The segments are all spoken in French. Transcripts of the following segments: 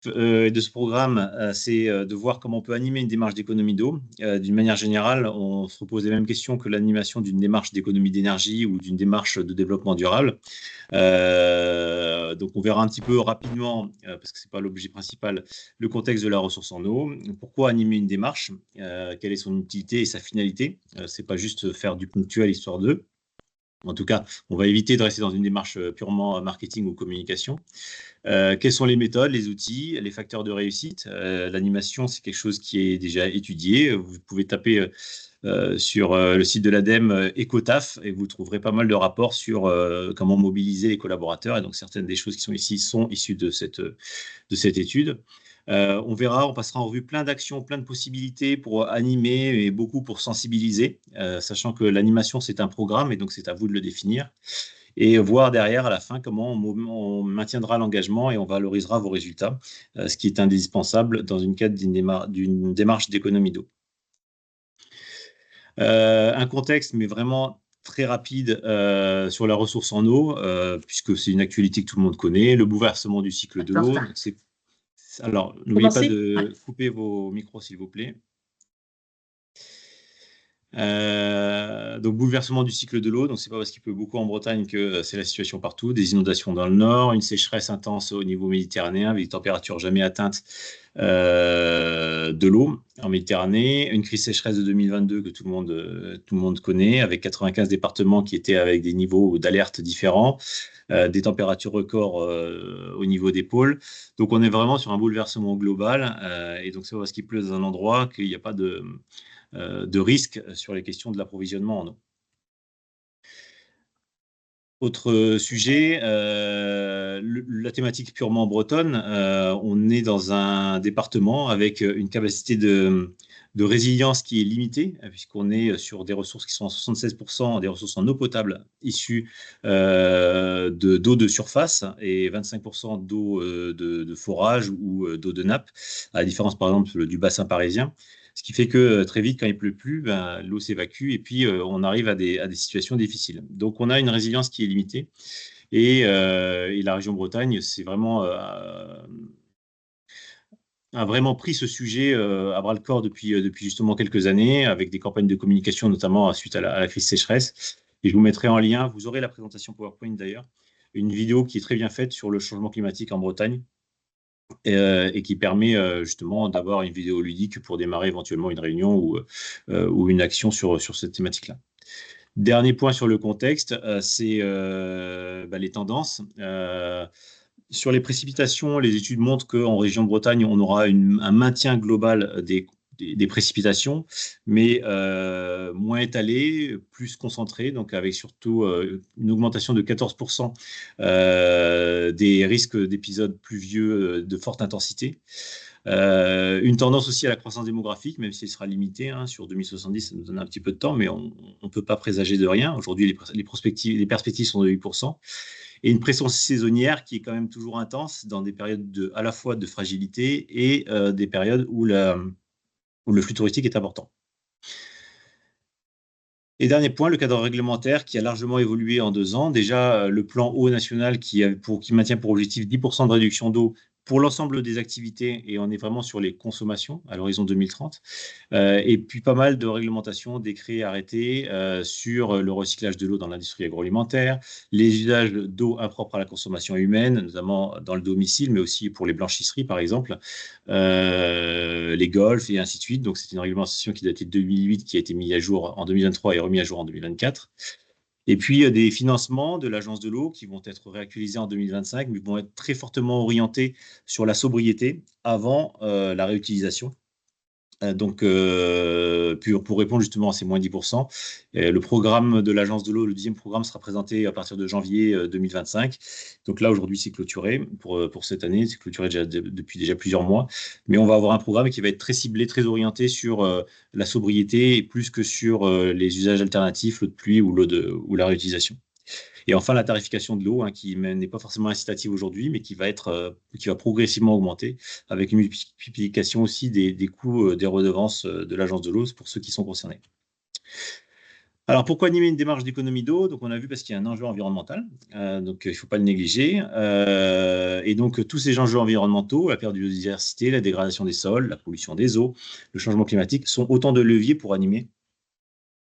de ce programme, c'est de voir comment on peut animer une démarche d'économie d'eau. D'une manière générale, on se repose les mêmes questions que l'animation d'une démarche d'économie d'énergie ou d'une démarche de développement durable. Donc, on verra un petit peu rapidement, parce que ce n'est pas l'objet principal, le contexte de la ressource en eau. Pourquoi animer une démarche, quelle est son utilité et sa finalité. Ce n'est pas juste faire du ponctuel histoire d'eux. En tout cas, on va éviter de rester dans une démarche purement marketing ou communication. Quelles sont les méthodes, les outils, les facteurs de réussite. L'animation, c'est quelque chose qui est déjà étudié. Vous pouvez taper sur le site de l'ADEME Ecotaf et vous trouverez pas mal de rapports sur comment mobiliser les collaborateurs. Et donc, certaines des choses qui sont ici sont issues de cette étude. On verra, on passera en revue plein d'actions, plein de possibilités pour animer et beaucoup pour sensibiliser, sachant que l'animation, c'est un programme et donc c'est à vous de le définir. Et voir derrière, à la fin, comment on maintiendra l'engagement et on valorisera vos résultats, ce qui est indispensable dans une cadre d'une démarche d'économie d'eau. Un contexte, mais vraiment très rapide sur la ressource en eau, puisque c'est une actualité que tout le monde connaît, le bouleversement du cycle de l'eau. Alors, n'oubliez pas de couper vos micros, s'il vous plaît. Donc, bouleversement du cycle de l'eau. Donc, c'est pas parce qu'il pleut beaucoup en Bretagne que c'est la situation partout. Des inondations dans le nord, une sécheresse intense au niveau méditerranéen avec des températures jamais atteintes de l'eau en Méditerranée. Une crise sécheresse de 2022 que tout le monde connaît, avec 95 départements qui étaient avec des niveaux d'alerte différents. Des températures records au niveau des pôles. Donc, on est vraiment sur un bouleversement global. Et donc, c'est parce qu'il pleut dans un endroit qu'il n'y a pas de risque sur les questions de l'approvisionnement en eau. Autre sujet, la thématique purement bretonne. On est dans un département avec une capacité de résilience qui est limitée, puisqu'on est sur des ressources qui sont à 76% des ressources en eau potable issues d'eau de surface et 25% d'eau de forage ou d'eau de nappe, à la différence par exemple du bassin parisien. Ce qui fait que très vite, quand il ne pleut plus, l'eau s'évacue et puis on arrive à des situations difficiles. Donc, on a une résilience qui est limitée. Et la région Bretagne, a vraiment pris ce sujet à bras le corps depuis justement quelques années, avec des campagnes de communication, notamment suite à la crise sécheresse. Et je vous mettrai en lien, vous aurez la présentation PowerPoint d'ailleurs, une vidéo qui est très bien faite sur le changement climatique en Bretagne. Et qui permet justement d'avoir une vidéo ludique pour démarrer éventuellement une réunion ou une action sur cette thématique-là. Dernier point sur le contexte, c'est les tendances. Sur les précipitations, les études montrent qu'en région Bretagne, on aura un maintien global des précipitations, mais moins étalées, plus concentrées, donc avec surtout une augmentation de 14% des risques d'épisodes pluvieux de forte intensité. Une tendance aussi à la croissance démographique, même si elle sera limitée, sur 2070, ça nous donne un petit peu de temps, mais on ne peut pas présager de rien. Aujourd'hui, les perspectives sont de 8%. Et une pression saisonnière qui est quand même toujours intense dans des périodes à la fois de fragilité et des périodes où le flux touristique est important. Et dernier point, le cadre réglementaire qui a largement évolué en 2 ans. Déjà, le plan eau national qui maintient pour objectif 10% de réduction d'eau pour l'ensemble des activités, et on est vraiment sur les consommations à l'horizon 2030. Et puis pas mal de réglementations, décrets, arrêtés sur le recyclage de l'eau dans l'industrie agroalimentaire, les usages d'eau impropres à la consommation humaine, notamment dans le domicile, mais aussi pour les blanchisseries, par exemple, les golfs et ainsi de suite. Donc, c'est une réglementation qui datait de 2008, qui a été mise à jour en 2023 et remise à jour en 2024. Et puis, des financements de l'Agence de l'eau qui vont être réactualisés en 2025, mais vont être très fortement orientés sur la sobriété avant la réutilisation. Donc, pour répondre justement à ces moins 10%, le programme de l'Agence de l'eau, le 10e programme, sera présenté à partir de janvier 2025. Donc là, aujourd'hui, c'est clôturé pour cette année. C'est clôturé depuis déjà plusieurs mois. Mais on va avoir un programme qui va être très ciblé, très orienté sur la sobriété, plus que sur les usages alternatifs, l'eau de pluie ou la réutilisation. Et enfin, la tarification de l'eau, qui n'est pas forcément incitative aujourd'hui, mais qui va progressivement augmenter, avec une multiplication aussi des coûts des redevances de l'Agence de l'eau pour ceux qui sont concernés. Alors, pourquoi animer une démarche d'économie d'eau? Donc, on a vu parce qu'il y a un enjeu environnemental, donc il ne faut pas le négliger. Et donc, tous ces enjeux environnementaux, la perte de biodiversité, la dégradation des sols, la pollution des eaux, le changement climatique, sont autant de leviers pour animer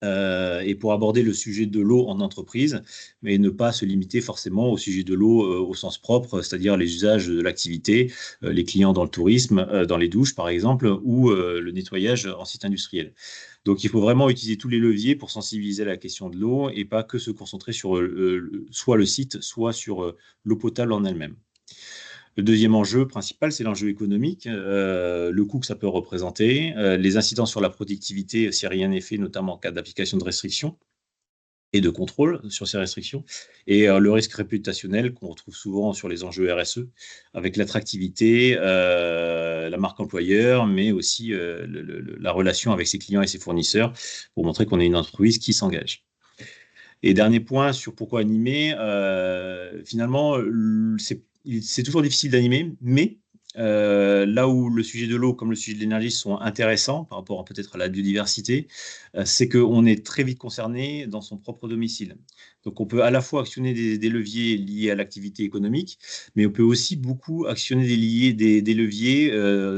et pour aborder le sujet de l'eau en entreprise, mais ne pas se limiter forcément au sujet de l'eau au sens propre, c'est-à-dire les usages de l'activité, les clients dans le tourisme, dans les douches par exemple, ou le nettoyage en site industriel. Donc il faut vraiment utiliser tous les leviers pour sensibiliser à la question de l'eau et pas que se concentrer sur soit le site, soit sur l'eau potable en elle-même. Le deuxième enjeu principal, c'est l'enjeu économique, le coût que ça peut représenter, les incidences sur la productivité si rien n'est fait, notamment en cas d'application de restrictions et de contrôle sur ces restrictions, et le risque réputationnel qu'on retrouve souvent sur les enjeux RSE, avec l'attractivité, la marque employeur, mais aussi la relation avec ses clients et ses fournisseurs, pour montrer qu'on est une entreprise qui s'engage. Et dernier point sur pourquoi animer, finalement, c'est toujours difficile d'animer, mais là où le sujet de l'eau comme le sujet de l'énergie sont intéressants par rapport peut-être à la biodiversité, c'est qu'on est très vite concerné dans son propre domicile. Donc on peut à la fois actionner des leviers liés à l'activité économique, mais on peut aussi beaucoup actionner des leviers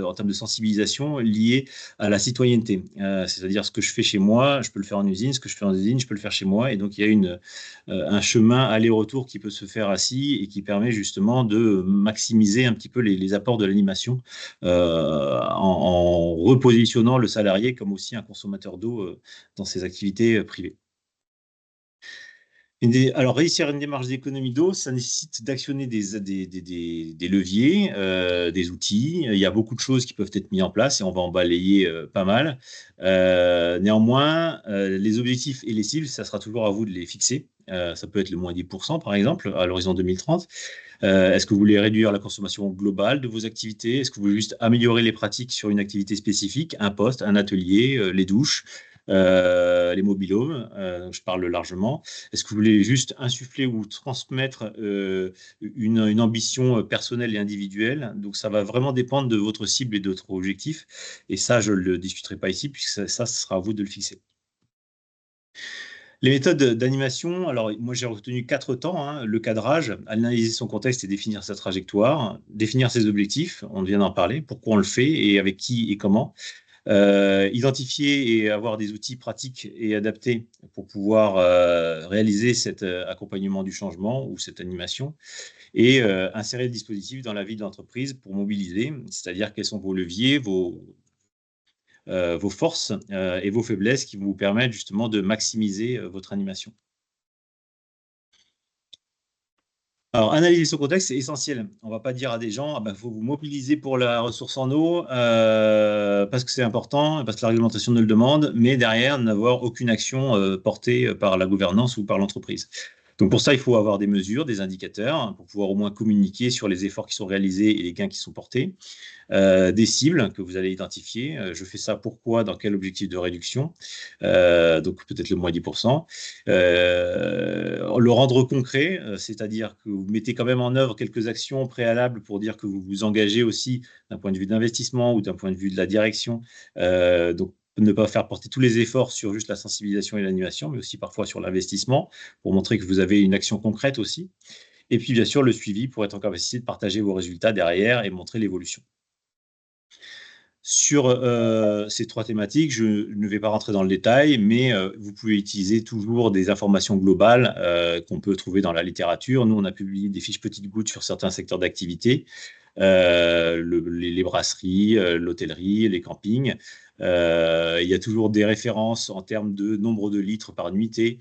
en termes de sensibilisation liés à la citoyenneté. C'est-à-dire ce que je fais chez moi, je peux le faire en usine, ce que je fais en usine, je peux le faire chez moi. Et donc il y a un chemin aller-retour qui peut se faire assis et qui permet justement de maximiser un petit peu les apports de l'animation en repositionnant le salarié comme aussi un consommateur d'eau dans ses activités privées. Alors, réussir une démarche d'économie d'eau, ça nécessite d'actionner des leviers, des outils. Il y a beaucoup de choses qui peuvent être mises en place et on va en balayer pas mal. Néanmoins, les objectifs et les cibles, ça sera toujours à vous de les fixer. Ça peut être le moins 10%, par exemple, à l'horizon 2030. Est-ce que vous voulez réduire la consommation globale de vos activités? Est-ce que vous voulez juste améliorer les pratiques sur une activité spécifique, un poste, un atelier, les douches, les mobilhomes, je parle largement. Est-ce que vous voulez juste insuffler ou transmettre une ambition personnelle et individuelle? Donc ça va vraiment dépendre de votre cible et de votre objectif. Et ça, je ne le discuterai pas ici, puisque ça, ce sera à vous de le fixer. Les méthodes d'animation, alors moi j'ai retenu 4 temps, hein. Le cadrage, analyser son contexte et définir sa trajectoire, définir ses objectifs, on vient d'en parler, pourquoi on le fait et avec qui et comment. Identifier et avoir des outils pratiques et adaptés pour pouvoir réaliser cet accompagnement du changement ou cette animation, et insérer le dispositif dans la vie de l'entreprise pour mobiliser, c'est-à-dire quels sont vos leviers, vos forces et vos faiblesses qui vont vous permettre justement de maximiser votre animation. Alors, analyser son contexte, c'est essentiel. On ne va pas dire à des gens, ah ben, faut vous mobiliser pour la ressource en eau parce que c'est important, parce que la réglementation ne le demande, mais derrière, n'avoir aucune action portée par la gouvernance ou par l'entreprise. Donc pour ça, il faut avoir des mesures, des indicateurs, hein, pour pouvoir au moins communiquer sur les efforts qui sont réalisés et les gains qui sont portés. Des cibles que vous allez identifier. Je fais ça pourquoi, dans quel objectif de réduction, donc peut-être le moins 10%. Le rendre concret, c'est-à-dire que vous mettez quand même en œuvre quelques actions préalables pour dire que vous vous engagez aussi d'un point de vue d'investissement ou d'un point de vue de la direction. Donc ne pas faire porter tous les efforts sur juste la sensibilisation et l'animation, mais aussi parfois sur l'investissement, pour montrer que vous avez une action concrète aussi. Et puis, bien sûr, le suivi pour être en capacité de partager vos résultats derrière et montrer l'évolution. Sur ces 3 thématiques, je ne vais pas rentrer dans le détail, mais vous pouvez utiliser toujours des informations globales qu'on peut trouver dans la littérature. Nous, on a publié des fiches petites gouttes sur certains secteurs d'activité, les brasseries, l'hôtellerie, les campings. Il y a toujours des références en termes de nombre de litres par nuitée,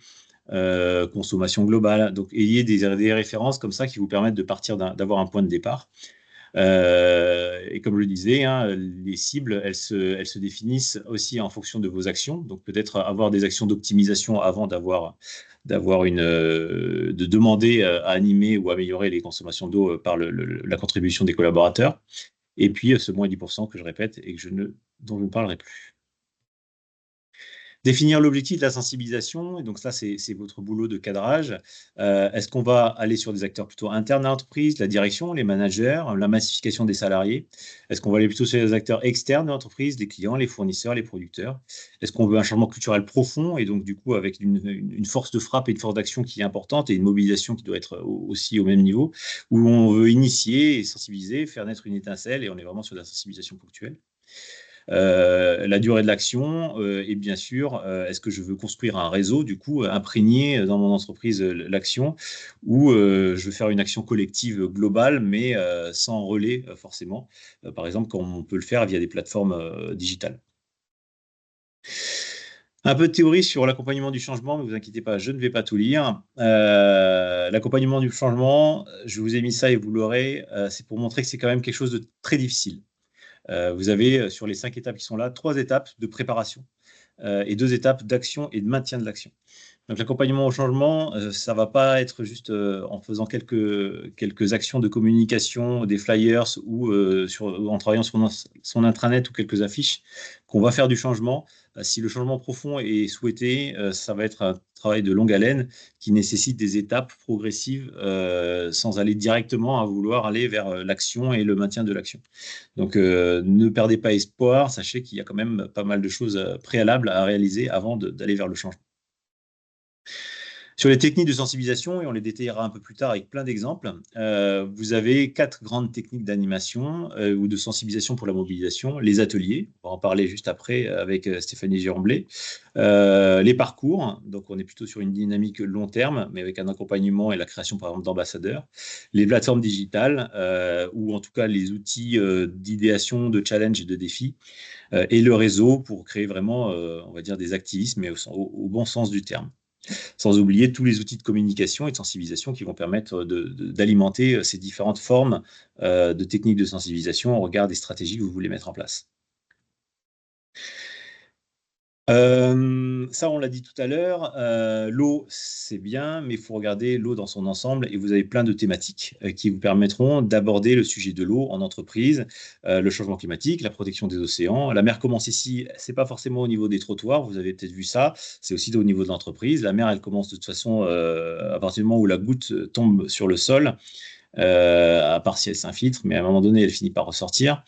consommation globale. Donc, ayez des références comme ça qui vous permettent de partir d'avoir un point de départ. Et comme je le disais, hein, les cibles, elles se définissent aussi en fonction de vos actions. Donc peut-être avoir des actions d'optimisation avant de demander à animer ou améliorer les consommations d'eau par la contribution des collaborateurs. Et puis ce moins 10% que je répète et dont je ne parlerai plus. Définir l'objectif de la sensibilisation, et donc ça, c'est votre boulot de cadrage. Est-ce qu'on va aller sur des acteurs plutôt internes à l'entreprise, la direction, les managers, la massification des salariés? Est-ce qu'on va aller plutôt sur les acteurs externes de l'entreprise, les clients, les fournisseurs, les producteurs? Est-ce qu'on veut un changement culturel profond et donc du coup avec une force de frappe et une force d'action qui est importante et une mobilisation qui doit être aussi au même niveau? Ou on veut initier et sensibiliser, faire naître une étincelle et on est vraiment sur de la sensibilisation ponctuelle? La durée de l'action et bien sûr, est-ce que je veux construire un réseau, du coup, imprégner dans mon entreprise l'action ou je veux faire une action collective globale, mais sans relais forcément, par exemple, comme on peut le faire via des plateformes digitales. Un peu de théorie sur l'accompagnement du changement, mais vous inquiétez pas, je ne vais pas tout lire. L'accompagnement du changement, je vous ai mis ça et vous l'aurez, c'est pour montrer que c'est quand même quelque chose de très difficile. Vous avez sur les 5 étapes qui sont là, 3 étapes de préparation et 2 étapes d'action et de maintien de l'action. Donc l'accompagnement au changement, ça va pas être juste en faisant quelques actions de communication, des flyers ou en travaillant sur son intranet ou quelques affiches qu'on va faire du changement. Si le changement profond est souhaité, ça va être un travail de longue haleine qui nécessite des étapes progressives sans aller directement à vouloir aller vers l'action et le maintien de l'action. Donc ne perdez pas espoir, sachez qu'il y a quand même pas mal de choses préalables à réaliser avant d'aller vers le changement. Sur les techniques de sensibilisation, et on les détaillera un peu plus tard avec plein d'exemples, vous avez 4 grandes techniques d'animation ou de sensibilisation pour la mobilisation. Les ateliers, on va en parler juste après avec Stéphanie Giramblay. Les parcours, donc on est plutôt sur une dynamique long terme, mais avec un accompagnement et la création par exemple d'ambassadeurs. Les plateformes digitales, ou en tout cas les outils d'idéation, de challenge et de défis. Et le réseau pour créer vraiment, on va dire, des activismes, mais au bon sens du terme. Sans oublier tous les outils de communication et de sensibilisation qui vont permettre d'alimenter ces différentes formes de techniques de sensibilisation au regard des stratégies que vous voulez mettre en place. Ça, on l'a dit tout à l'heure, l'eau, c'est bien, mais il faut regarder l'eau dans son ensemble et vous avez plein de thématiques qui vous permettront d'aborder le sujet de l'eau en entreprise, le changement climatique, la protection des océans. La mer commence ici, c'est pas forcément au niveau des trottoirs, vous avez peut-être vu ça, c'est aussi au niveau de l'entreprise. La mer, elle commence de toute façon à partir du moment où la goutte tombe sur le sol, à part si elle s'infiltre, mais à un moment donné, elle finit par ressortir.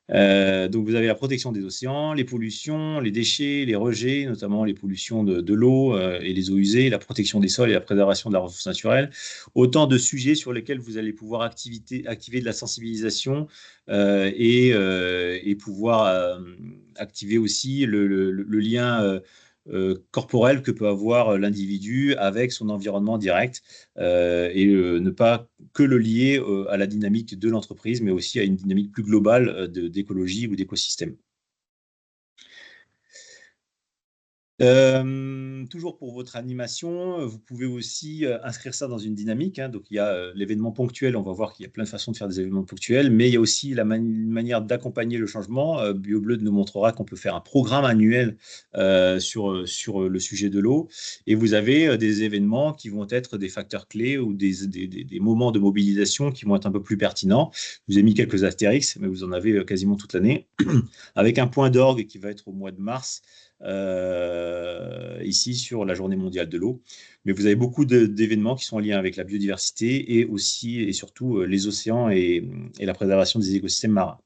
Donc vous avez la protection des océans, les pollutions, les déchets, les rejets, notamment les pollutions de l'eau et les eaux usées, la protection des sols et la préservation de la ressource naturelle. Autant de sujets sur lesquels vous allez pouvoir activer de la sensibilisation et pouvoir activer aussi le lien corporel que peut avoir l'individu avec son environnement direct et ne pas que le lier à la dynamique de l'entreprise, mais aussi à une dynamique plus globale d'écologie ou d'écosystème. Toujours pour votre animation, vous pouvez aussi inscrire ça dans une dynamique, hein. Donc il y a l'événement ponctuel, on va voir qu'il y a plein de façons de faire des événements ponctuels, mais il y a aussi une manière d'accompagner le changement. BioBleu nous montrera qu'on peut faire un programme annuel sur le sujet de l'eau, et vous avez des événements qui vont être des facteurs clés ou des moments de mobilisation qui vont être un peu plus pertinents. Je vous ai mis quelques astérix, mais vous en avez quasiment toute l'année, avec un point d'orgue qui va être au mois de mars ici sur la Journée mondiale de l'eau. Mais vous avez beaucoup d'événements qui sont liés avec la biodiversité et aussi et surtout les océans et la préservation des écosystèmes marins.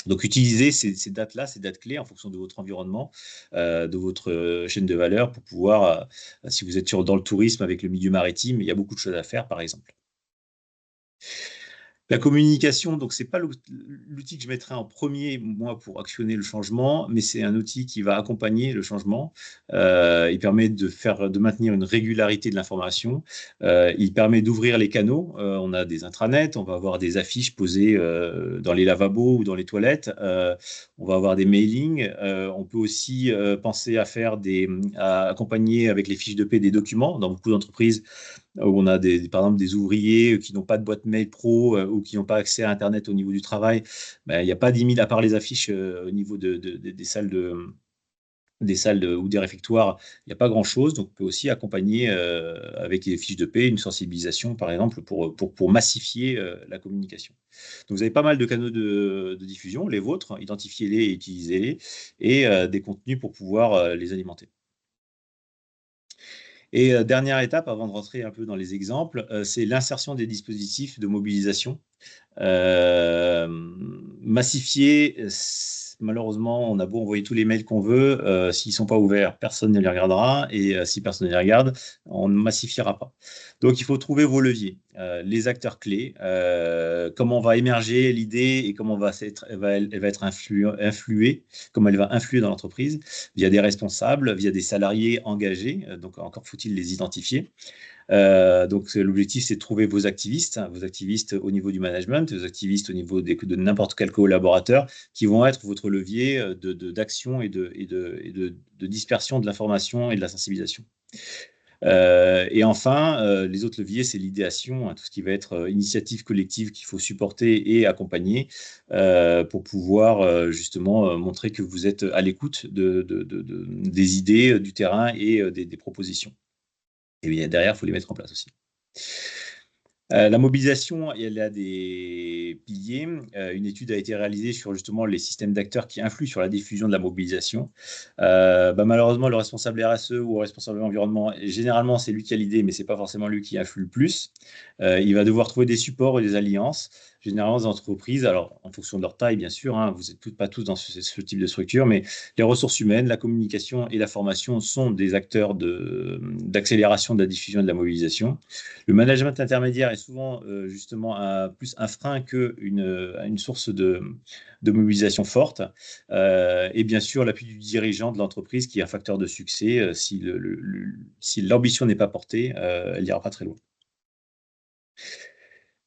Donc, utilisez ces dates-là, ces dates clés en fonction de votre environnement, de votre chaîne de valeur pour pouvoir, si vous êtes dans le tourisme avec le milieu maritime, il y a beaucoup de choses à faire, par exemple. La communication, donc c'est pas l'outil que je mettrais en premier, moi, pour actionner le changement, mais c'est un outil qui va accompagner le changement. Il permet de maintenir une régularité de l'information. Il permet d'ouvrir les canaux. On a des intranets, on va avoir des affiches posées dans les lavabos ou dans les toilettes. On va avoir des mailings. On peut aussi penser à accompagner avec les fiches de paie des documents. Dans beaucoup d'entreprises, où on a par exemple des ouvriers qui n'ont pas de boîte mail pro ou qui n'ont pas accès à Internet au niveau du travail, ben, il n'y a pas 10 000, à part les affiches au niveau des salles ou des réfectoires, il n'y a pas grand-chose. Donc, on peut aussi accompagner avec les fiches de paie une sensibilisation, par exemple, pour massifier la communication. Donc, vous avez pas mal de canaux de diffusion, les vôtres, identifiez-les et utilisez-les, et des contenus pour pouvoir les alimenter. Et dernière étape, avant de rentrer un peu dans les exemples, c'est l'insertion des dispositifs de mobilisation. Massifier, malheureusement, on a beau envoyer tous les mails qu'on veut, s'ils ne sont pas ouverts, personne ne les regardera, et si personne ne les regarde, on ne massifiera pas. Donc, il faut trouver vos leviers, les acteurs clés, comment va émerger l'idée et comment elle va être influée, comment elle va influer dans l'entreprise, via des responsables, via des salariés engagés, donc encore faut-il les identifier. Donc l'objectif, c'est de trouver vos activistes au niveau du management, vos activistes au niveau de n'importe quel collaborateur, qui vont être votre levier d'action et de dispersion de l'information et de la sensibilisation. Et enfin, les autres leviers, c'est l'idéation, hein, tout ce qui va être initiative collective qu'il faut supporter et accompagner pour pouvoir justement montrer que vous êtes à l'écoute des idées, du terrain et des propositions. Et bien derrière, il faut les mettre en place aussi. La mobilisation, elle a des piliers. Une étude a été réalisée sur justement les systèmes d'acteurs qui influent sur la diffusion de la mobilisation. Malheureusement, le responsable RSE ou le responsable environnement, généralement, c'est lui qui a l'idée, mais ce n'est pas forcément lui qui influe le plus. Il va devoir trouver des supports et des alliances. Généralement, les entreprises, alors en fonction de leur taille, bien sûr, hein, vous n'êtes pas tous dans ce type de structure, mais les ressources humaines, la communication et la formation sont des acteurs d'accélération de la diffusion de la mobilisation. Le management intermédiaire est souvent justement plus un frein qu'une source de mobilisation forte. Et bien sûr, l'appui du dirigeant de l'entreprise qui est un facteur de succès. Si l'ambition n'est pas portée, elle n'ira pas très loin.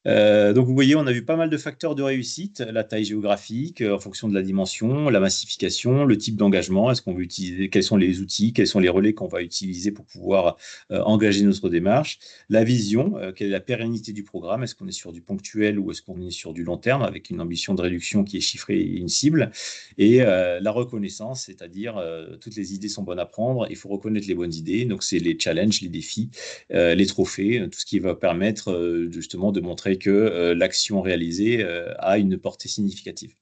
Donc vous voyez, on a vu pas mal de facteurs de réussite, la taille géographique, en fonction de la dimension, la massification, le type d'engagement, est-ce qu'on veut utiliser, quels sont les outils, quels sont les relais qu'on va utiliser pour pouvoir engager notre démarche, la vision, quelle est la pérennité du programme, est-ce qu'on est sur du ponctuel ou est-ce qu'on est sur du long terme avec une ambition de réduction qui est chiffrée et une cible, et la reconnaissance, c'est-à-dire toutes les idées sont bonnes à prendre, il faut reconnaître les bonnes idées, donc c'est les challenges, les défis, les trophées, tout ce qui va permettre justement de montrer que l'action réalisée a une portée significative.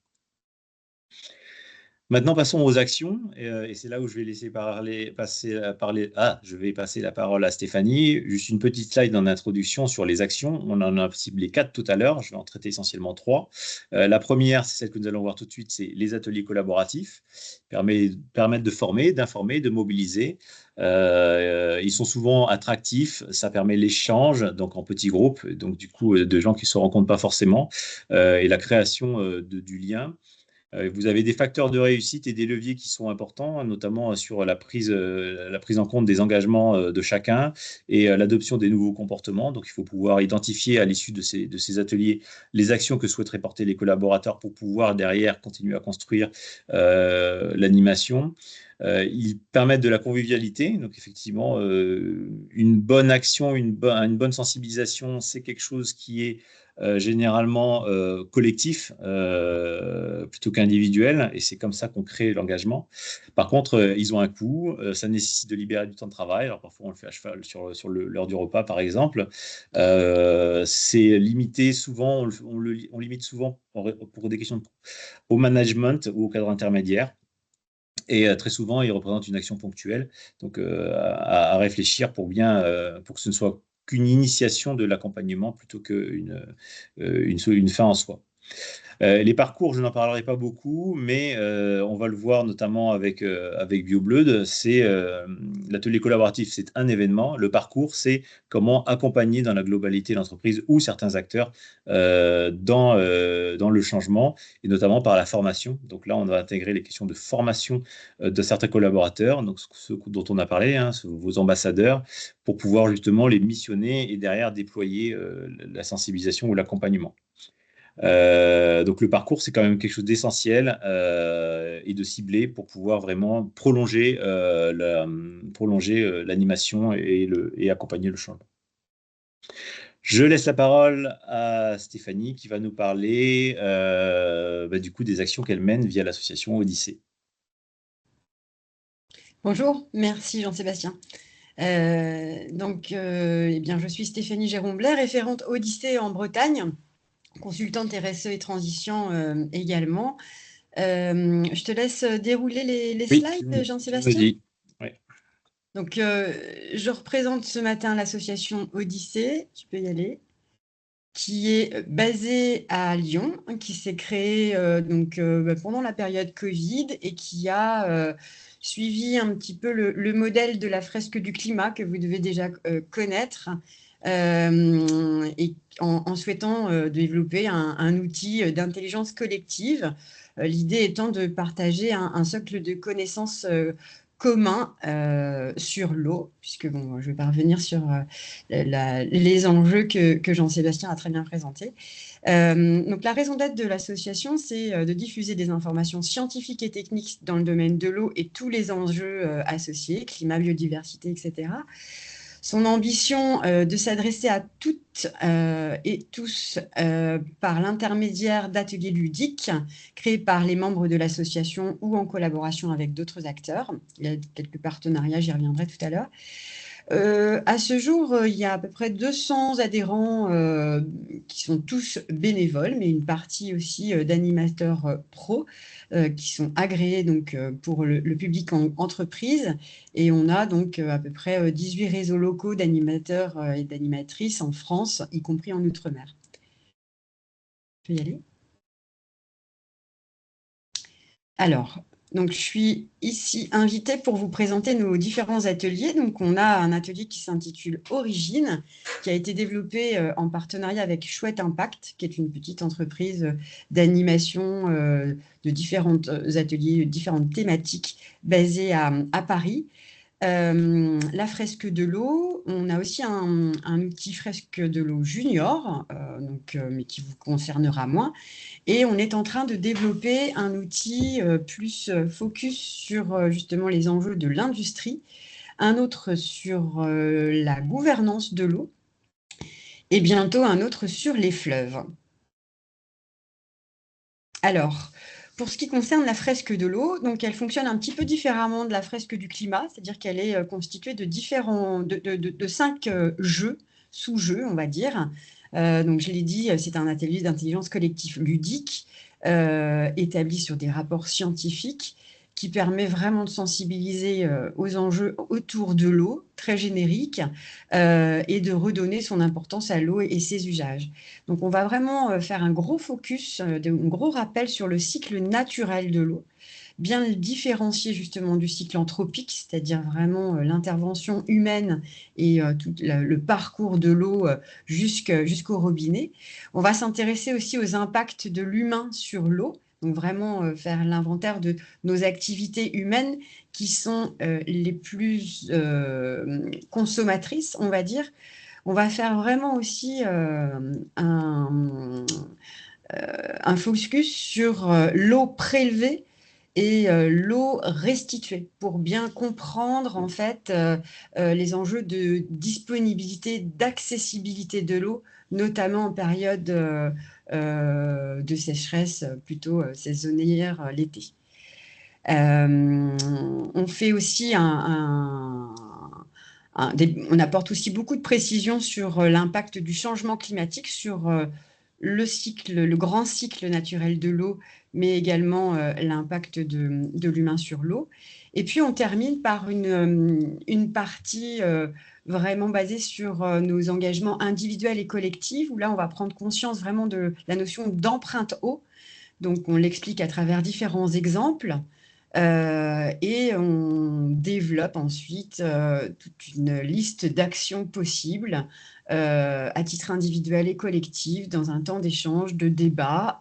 Maintenant, passons aux actions, et c'est là où je vais je vais passer la parole à Stéphanie. Juste une petite slide en introduction sur les actions. On en a ciblé 4 tout à l'heure, je vais en traiter essentiellement 3. La première, c'est celle que nous allons voir tout de suite, c'est les ateliers collaboratifs, permettent de former, d'informer, de mobiliser. Ils sont souvent attractifs, ça permet l'échange, donc en petits groupes, donc du coup de gens qui ne se rencontrent pas forcément, et la création du lien. Vous avez des facteurs de réussite et des leviers qui sont importants, notamment sur la prise en compte des engagements de chacun et l'adoption des nouveaux comportements. Donc, il faut pouvoir identifier à l'issue de ces ateliers les actions que souhaiteraient porter les collaborateurs pour pouvoir derrière continuer à construire l'animation. Ils permettent de la convivialité. Donc, effectivement, une bonne action, une bonne sensibilisation, c'est quelque chose qui est généralement collectif plutôt qu'individuel, et c'est comme ça qu'on crée l'engagement. Par contre, ils ont un coût, ça nécessite de libérer du temps de travail. Alors parfois on le fait à cheval sur l'heure du repas, par exemple. C'est limité souvent, on limite souvent pour des questions au management ou au cadre intermédiaire. Et très souvent, il représente une action ponctuelle, donc à réfléchir pour que ce ne soit qu'une initiation de l'accompagnement plutôt qu'une une fin en soi. Les parcours, je n'en parlerai pas beaucoup, mais on va le voir notamment avec BioBlood. L'atelier collaboratif, c'est un événement. Le parcours, c'est comment accompagner dans la globalité l'entreprise ou certains acteurs dans le changement, et notamment par la formation. Donc là, on va intégrer les questions de formation de certains collaborateurs, donc ceux dont on a parlé, hein, vos ambassadeurs, pour pouvoir justement les missionner et derrière déployer la sensibilisation ou l'accompagnement. Donc le parcours, c'est quand même quelque chose d'essentiel et de ciblé pour pouvoir vraiment prolonger l'animation et accompagner le changement. Je laisse la parole à Stéphanie qui va nous parler du coup des actions qu'elle mène via l'association Odyssée. Bonjour, merci Jean-Sébastien. Eh bien, je suis Stéphanie Géromblet, référente Odyssée en Bretagne, consultante RSE et transition également. Je te laisse dérouler les slides, Jean-Sébastien. Vas-y. Ouais. Donc, je représente ce matin l'association Odyssée, tu peux y aller, qui est basée à Lyon, qui s'est créée pendant la période Covid et qui a suivi un petit peu le modèle de la fresque du climat que vous devez déjà connaître, et en souhaitant développer un outil d'intelligence collective. L'idée étant de partager un socle de connaissances commun sur l'eau, puisque bon, je vais pas revenir sur les enjeux que Jean-Sébastien a très bien présentés. Donc, la raison d'être de l'association, c'est de diffuser des informations scientifiques et techniques dans le domaine de l'eau et tous les enjeux associés, climat, biodiversité, etc. Son ambition de s'adresser à toutes et tous par l'intermédiaire d'ateliers ludiques créés par les membres de l'association ou en collaboration avec d'autres acteurs. Il y a quelques partenariats, j'y reviendrai tout à l'heure. À ce jour, il y a à peu près 200 adhérents qui sont tous bénévoles, mais une partie aussi d'animateurs pros qui sont agréés donc, pour le public en entreprise. Et on a donc à peu près 18 réseaux locaux d'animateurs et d'animatrices en France, y compris en Outre-mer. Je peux y aller? Alors, donc je suis ici invitée pour vous présenter nos différents ateliers. Donc, on a un atelier qui s'intitule Origine, qui a été développé en partenariat avec Chouette Impact, qui est une petite entreprise d'animation de différents ateliers, différentes thématiques basées à Paris. La fresque de l'eau, on a aussi un outil fresque de l'eau junior, mais qui vous concernera moins. Et on est en train de développer un outil plus focus sur justement les enjeux de l'industrie, un autre sur la gouvernance de l'eau et bientôt un autre sur les fleuves. Alors, pour ce qui concerne la fresque de l'eau, donc elle fonctionne un petit peu différemment de la fresque du climat, c'est-à-dire qu'elle est constituée de 5 jeux, sous-jeux, on va dire. Donc, je l'ai dit, c'est un atelier d'intelligence collective ludique établi sur des rapports scientifiques qui permet vraiment de sensibiliser aux enjeux autour de l'eau, très générique, et de redonner son importance à l'eau et ses usages. Donc, on va vraiment faire un gros focus, un gros rappel sur le cycle naturel de l'eau, bien le différencier justement du cycle anthropique, c'est-à-dire vraiment l'intervention humaine et tout le parcours de l'eau jusqu'au robinet. On va s'intéresser aussi aux impacts de l'humain sur l'eau, donc vraiment faire l'inventaire de nos activités humaines qui sont les plus consommatrices, on va dire. On va faire vraiment aussi un focus sur l'eau prélevée et l'eau restituée pour bien comprendre en fait les enjeux de disponibilité, d'accessibilité de l'eau, notamment en période de sécheresse plutôt saisonnière l'été. On fait aussi on apporte aussi beaucoup de précisions sur l'impact du changement climatique sur le grand cycle naturel de l'eau, mais également l'impact de l'humain sur l'eau. Et puis, on termine par une partie vraiment basée sur nos engagements individuels et collectifs, où là, on va prendre conscience vraiment de la notion d'empreinte eau. Donc, on l'explique à travers différents exemples. Et on développe ensuite toute une liste d'actions possibles à titre individuel et collectif dans un temps d'échange, de débat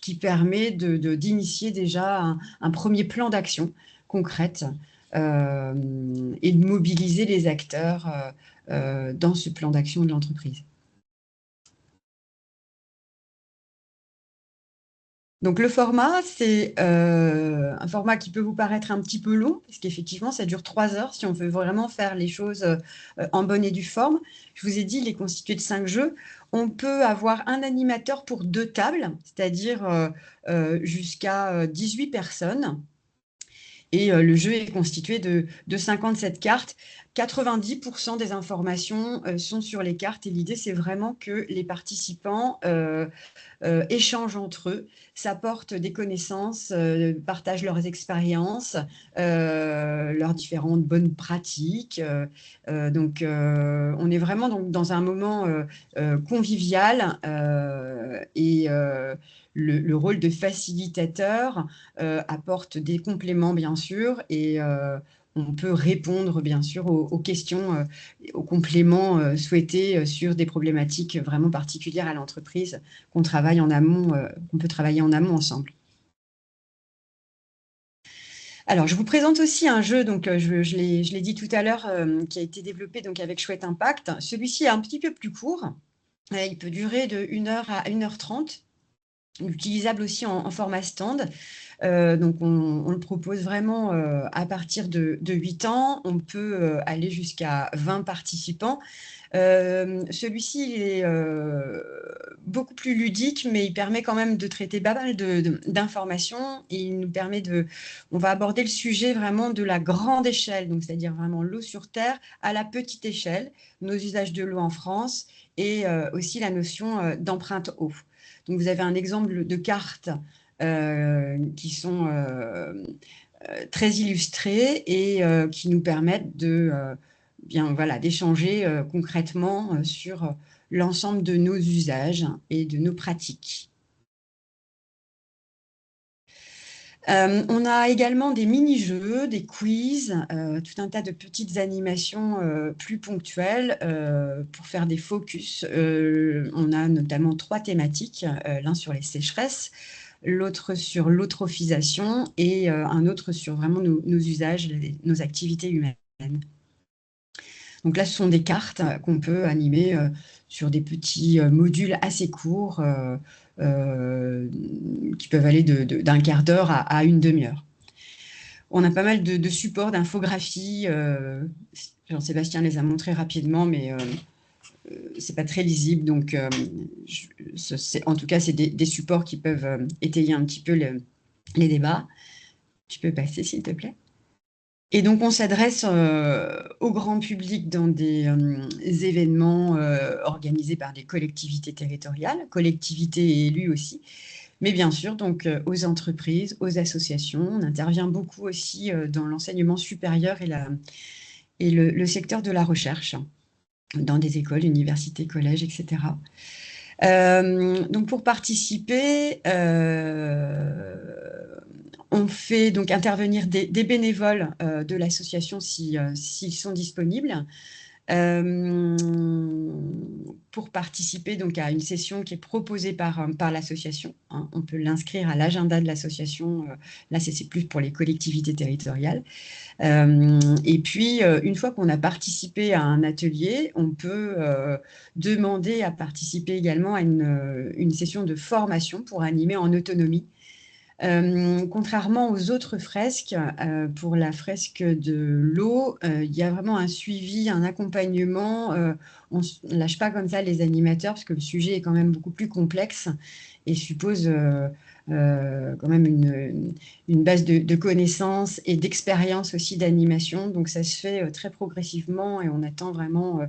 qui permet d'initier déjà un premier plan d'action concrète et de mobiliser les acteurs dans ce plan d'action de l'entreprise. Donc, le format, c'est un format qui peut vous paraître un petit peu long, parce qu'effectivement, ça dure 3 heures si on veut vraiment faire les choses en bonne et due forme. Je vous ai dit, il est constitué de 5 jeux. On peut avoir un animateur pour 2 tables, c'est-à-dire jusqu'à 18 personnes. Et le jeu est constitué de 57 cartes 90% des informations sont sur les cartes et l'idée, c'est vraiment que les participants échangent entre eux, s'apportent des connaissances, partagent leurs expériences, leurs différentes bonnes pratiques. Donc, on est vraiment donc, dans un moment convivial et le rôle de facilitateur apporte des compléments, bien sûr, et on peut répondre, bien sûr, aux questions, aux compléments souhaités sur des problématiques vraiment particulières à l'entreprise qu'on travaille en amont, qu'on peut travailler en amont ensemble. Alors, je vous présente aussi un jeu, donc je l'ai dit tout à l'heure, qui a été développé donc, avec Chouette Impact. Celui-ci est un petit peu plus court. Il peut durer de 1h à 1h30, utilisable aussi en format stand. Donc, on le propose vraiment à partir de 8 ans. On peut aller jusqu'à 20 participants. Celui-ci, il est beaucoup plus ludique, mais il permet quand même de traiter pas mal d'informations. Il nous permet on va aborder le sujet vraiment de la grande échelle, donc c'est-à-dire vraiment l'eau sur Terre à la petite échelle, nos usages de l'eau en France et aussi la notion d'empreinte eau. Donc, vous avez un exemple de cartes qui sont très illustrées et qui nous permettent d'échanger concrètement sur l'ensemble de nos usages et de nos pratiques. On a également des mini-jeux, des quiz, tout un tas de petites animations plus ponctuelles pour faire des focus. On a notamment 3 thématiques, l'un sur les sécheresses, l'autre sur l'eutrophisation et un autre sur vraiment nos usages, nos activités humaines. Donc là, ce sont des cartes qu'on peut animer sur des petits modules assez courts qui peuvent aller d'un quart d'heure à une demi-heure. On a pas mal de supports, d'infographies. Jean-Sébastien les a montrés rapidement, mais c'est pas très lisible. Donc, en tout cas, c'est des supports qui peuvent étayer un petit peu les débats. Tu peux passer, s'il te plaît. Et donc, on s'adresse au grand public dans des événements organisés par des collectivités territoriales, collectivités et élus aussi, mais bien sûr, donc, aux entreprises, aux associations. On intervient beaucoup aussi dans l'enseignement supérieur et le secteur de la recherche, dans des écoles, universités, collèges, etc. Donc, pour participer, on fait donc intervenir des bénévoles de l'association s'ils sont disponibles pour participer donc à une session qui est proposée par l'association. Hein. On peut l'inscrire à l'agenda de l'association. Là, c'est plus pour les collectivités territoriales. Et puis, une fois qu'on a participé à un atelier, on peut demander à participer également à une session de formation pour animer en autonomie. Contrairement aux autres fresques, pour la fresque de l'eau, il y a vraiment un suivi, un accompagnement. On ne lâche pas comme ça les animateurs parce que le sujet est quand même beaucoup plus complexe et suppose quand même une base de connaissances et d'expérience aussi d'animation. Donc, ça se fait très progressivement et on attend vraiment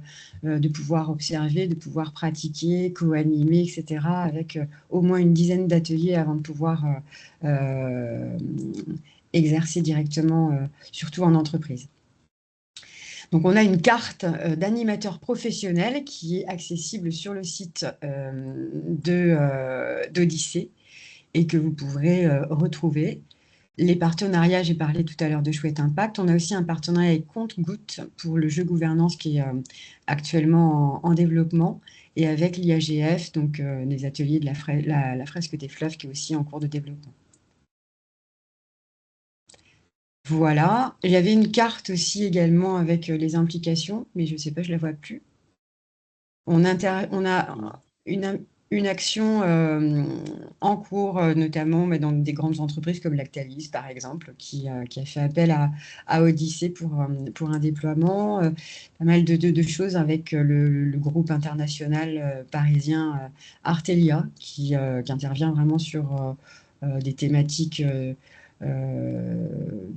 de pouvoir observer, de pouvoir pratiquer, co-animer, etc. avec au moins une dizaine d'ateliers avant de pouvoir exercer directement, surtout en entreprise. Donc, on a une carte d'animateurs professionnels qui est accessible sur le site d'Odyssée et que vous pourrez retrouver. Les partenariats, j'ai parlé tout à l'heure de Chouette Impact. On a aussi un partenariat avec Compte-Gouttes pour le jeu gouvernance qui est actuellement en développement et avec l'IAGF, donc les ateliers de la fresque des fleuves qui est aussi en cours de développement. Voilà. Il y avait une carte aussi également avec les implications, mais je ne sais pas, je ne la vois plus. On a une action en cours, notamment dans des grandes entreprises comme Lactalis, par exemple, qui a fait appel à Odyssée pour un déploiement. Pas mal de choses avec le groupe international parisien Artelia, qui intervient vraiment sur des thématiques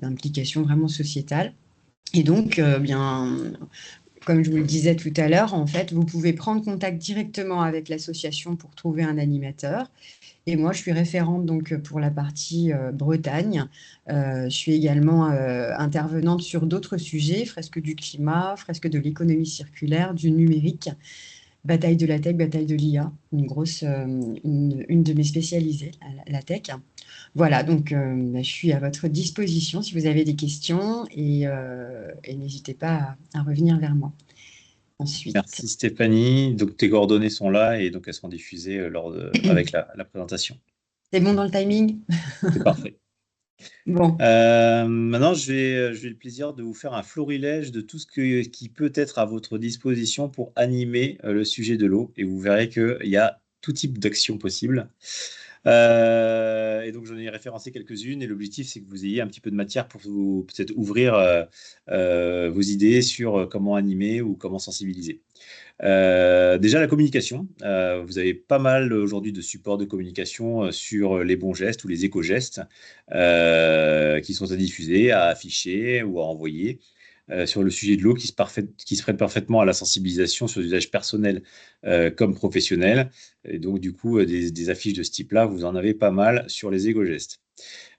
d'implication vraiment sociétale. Et donc, bien, comme je vous le disais tout à l'heure, en fait, vous pouvez prendre contact directement avec l'association pour trouver un animateur. Et moi, je suis référente donc pour la partie Bretagne. Je suis également intervenante sur d'autres sujets, fresque du climat, fresque de l'économie circulaire, du numérique, bataille de la tech, bataille de l'IA, une de mes spécialisées, la tech. Voilà, donc je suis à votre disposition si vous avez des questions et n'hésitez pas à revenir vers moi ensuite. Merci Stéphanie. Donc tes coordonnées sont là et donc elles seront diffusées avec la présentation. C'est bon dans le timing? C'est parfait. Bon, Maintenant, j'ai le plaisir de vous faire un florilège de tout qui peut être à votre disposition pour animer le sujet de l'eau. Et vous verrez qu'il y a tout type d'actions possibles. Et donc, j'en ai référencé quelques-unes. Et l'objectif, c'est que vous ayez un petit peu de matière pour vous peut-être ouvrir vos idées sur comment animer ou comment sensibiliser. Déjà, la communication. Vous avez pas mal aujourd'hui de supports de communication sur les bons gestes ou les éco-gestes qui sont à diffuser, à afficher ou à envoyer. Sur le sujet de l'eau qui se prête parfaitement à la sensibilisation sur l'usage personnel comme professionnel. Et donc, du coup, des affiches de ce type-là, vous en avez pas mal sur les éco-gestes.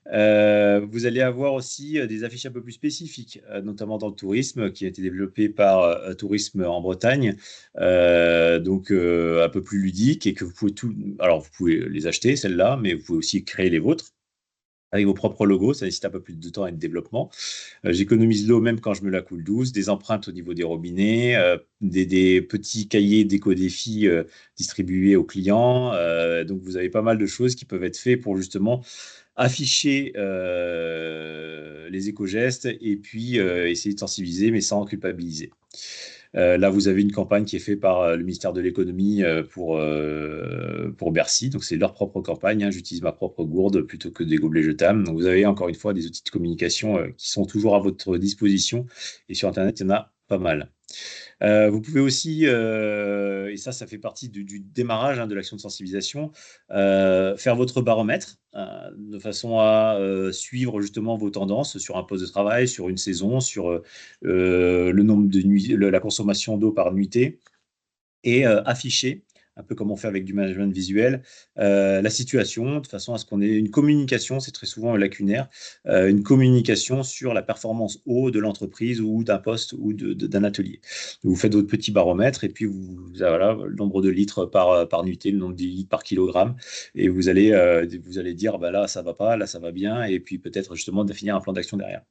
Vous allez avoir aussi des affiches un peu plus spécifiques, notamment dans le tourisme, qui a été développé par Tourisme en Bretagne, donc un peu plus ludique et que vous pouvez alors vous pouvez les acheter celles-là, mais vous pouvez aussi créer les vôtres avec vos propres logos. Ça nécessite un peu plus de temps et de développement. J'économise l'eau même quand je me la coule douce, des empreintes au niveau des robinets, des petits cahiers d'éco-défis distribués aux clients. Donc vous avez pas mal de choses qui peuvent être faites pour justement afficher les éco-gestes et puis essayer de sensibiliser, mais sans culpabiliser. Là, vous avez une campagne qui est faite par le ministère de l'économie pour Bercy. Donc, c'est leur propre campagne, hein. J'utilise ma propre gourde plutôt que des gobelets jetables. Donc, vous avez encore une fois des outils de communication qui sont toujours à votre disposition. Et sur Internet, il y en a pas mal. Vous pouvez aussi, et ça fait partie du démarrage de l'action de sensibilisation, faire votre baromètre de façon à suivre justement vos tendances sur un poste de travail, sur une saison, sur le nombre de nuits, la consommation d'eau par nuitée et afficher, un peu comme on fait avec du management visuel, la situation, de façon à ce qu'on ait une communication, c'est très souvent lacunaire, une communication sur la performance eau de l'entreprise ou d'un poste ou d'un atelier. Vous faites votre petit baromètre et puis voilà, le nombre de litres par nuitée, le nombre de litres par kilogramme, et vous allez dire, bah là, ça va pas, là, ça va bien, et puis peut-être justement définir un plan d'action derrière.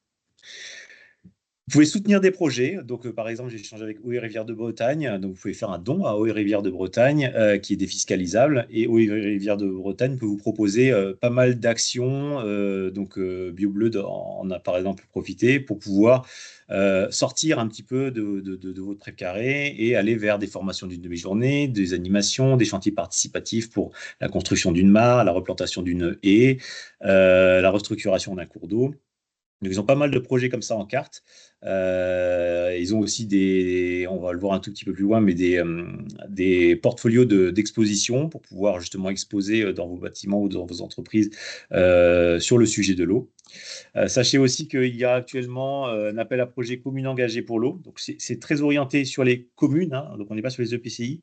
Vous pouvez soutenir des projets. Donc, par exemple, j'ai échangé avec Eau et Rivière de Bretagne. Donc, vous pouvez faire un don à Eau et Rivière de Bretagne qui est défiscalisable. Et Eau et Rivière de Bretagne peut vous proposer pas mal d'actions. Donc, BioBleu en a par exemple profité pour pouvoir sortir un petit peu de votre précaré et aller vers des formations d'une demi-journée, des animations, des chantiers participatifs pour la construction d'une mare, la replantation d'une haie, la restructuration d'un cours d'eau. Donc, ils ont pas mal de projets comme ça en carte. Ils ont aussi on va le voir un tout petit peu plus loin, mais des portfolios d'exposition pour pouvoir justement exposer dans vos bâtiments ou dans vos entreprises sur le sujet de l'eau. Sachez aussi qu'il y a actuellement un appel à projet commune engagée pour l'eau. Donc, c'est très orienté sur les communes, hein, donc on n'est pas sur les EPCI.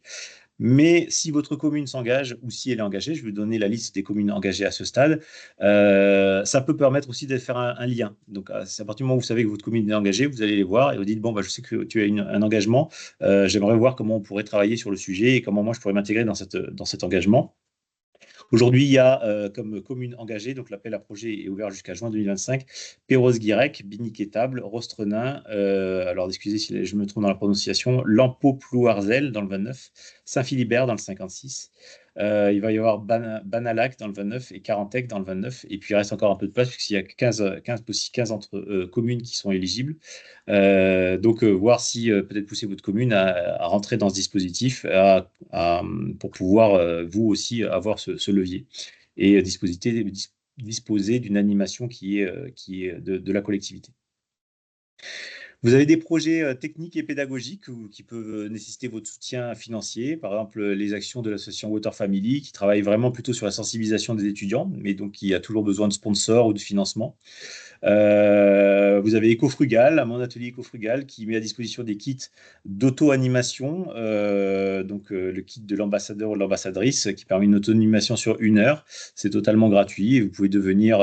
Mais si votre commune s'engage ou si elle est engagée, je vais vous donner la liste des communes engagées à ce stade, ça peut permettre aussi de faire un lien. Donc, c'est à partir du moment où vous savez que votre commune est engagée, vous allez les voir et vous dites, bon, bah, je sais que tu as un engagement, j'aimerais voir comment on pourrait travailler sur le sujet et comment moi je pourrais m'intégrer dans cet engagement. Aujourd'hui, il y a comme commune engagée, donc l'appel à projet est ouvert jusqu'à juin 2025, Perros-Guirec, Binic-Étable, Rostrenain, alors excusez si je me trompe dans la prononciation, Lampeau-Plouarzel dans le 29, Saint-Philibert dans le 56. Il va y avoir Banalac dans le 29 et Carantec dans le 29. Et puis il reste encore un peu de place puisqu'il y a 15 communes qui sont éligibles. Donc voir si peut-être pousser votre commune à rentrer dans ce dispositif pour pouvoir vous aussi avoir ce levier et disposer d'une animation qui est de la collectivité. Vous avez des projets techniques et pédagogiques qui peuvent nécessiter votre soutien financier, par exemple les actions de l'association Water Family, qui travaille vraiment plutôt sur la sensibilisation des étudiants, mais donc qui a toujours besoin de sponsors ou de financement. Vous avez Ecofrugal, mon atelier Ecofrugal, qui met à disposition des kits d'auto-animation, le kit de l'ambassadeur ou de l'ambassadrice, qui permet une auto-animation sur 1 heure. C'est totalement gratuit et vous pouvez devenir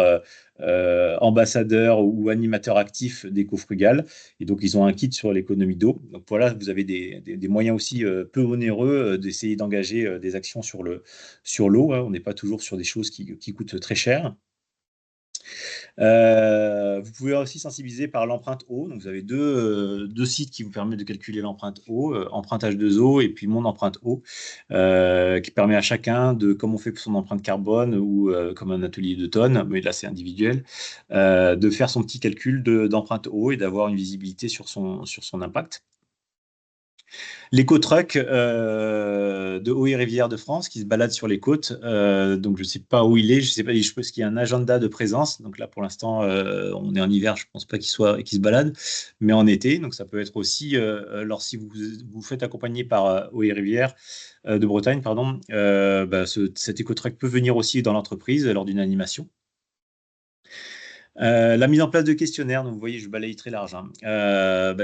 ambassadeur ou animateur actif d'Ecofrugal. Et donc, ils ont un kit sur l'économie d'eau. Donc voilà, vous avez des moyens aussi peu onéreux d'essayer d'engager des actions sur l'eau, hein. On n'est pas toujours sur des choses qui coûtent très cher. Vous pouvez aussi sensibiliser par l'empreinte eau. Donc, vous avez deux sites qui vous permettent de calculer l'empreinte eau, empreinte H2O et puis mon empreinte eau, qui permet à chacun de, comme on fait pour son empreinte carbone ou comme un atelier de tonnes, mais là c'est individuel, de faire son petit calcul d'empreinte eau et d'avoir une visibilité sur son impact. L'éco-truck de Haut et Rivière de France qui se balade sur les côtes. Donc, je ne sais pas où il est. Je sais pas, je pense qu'il y a un agenda de présence. Donc là, pour l'instant, on est en hiver. Je ne pense pas qu'il se balade, mais en été. Donc, ça peut être aussi, si vous faites accompagner par Haut et Rivière de Bretagne, pardon, cet éco-truck peut venir aussi dans l'entreprise lors d'une animation. La mise en place de questionnaires, donc vous voyez, je balaye très large, hein.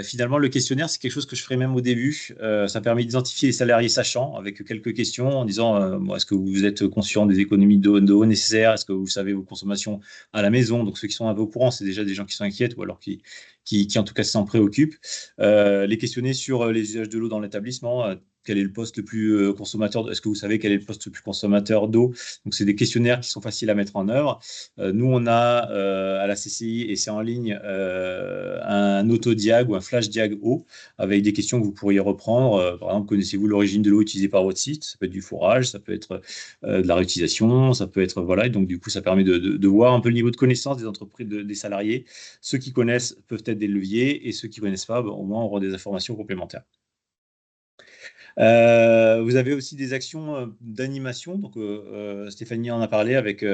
Finalement, le questionnaire, c'est quelque chose que je ferai même au début. Ça permet d'identifier les salariés sachants avec quelques questions en disant est-ce que vous êtes conscient des économies d'eau nécessaires? Est-ce que vous savez vos consommations à la maison? Donc, ceux qui sont un peu au courant, c'est déjà des gens qui sont inquiets ou alors qui en tout cas s'en préoccupent. Les questionner sur les usages de l'eau dans l'établissement. Quel est le poste le plus consommateur? Est-ce que vous savez quel est le poste le plus consommateur d'eau? Donc, c'est des questionnaires qui sont faciles à mettre en œuvre. Nous, on a à la CCI, et c'est en ligne, un autodiag ou un flash diag eau avec des questions que vous pourriez reprendre. Par exemple, connaissez-vous l'origine de l'eau utilisée par votre site? Ça peut être du fourrage, ça peut être de la réutilisation, ça peut être, voilà. Et donc, du coup, ça permet de voir un peu le niveau de connaissance des entreprises, des salariés. Ceux qui connaissent peuvent être des leviers et ceux qui ne connaissent pas, au moins, auront des informations complémentaires. Vous avez aussi des actions d'animation. Donc, Stéphanie en a parlé avec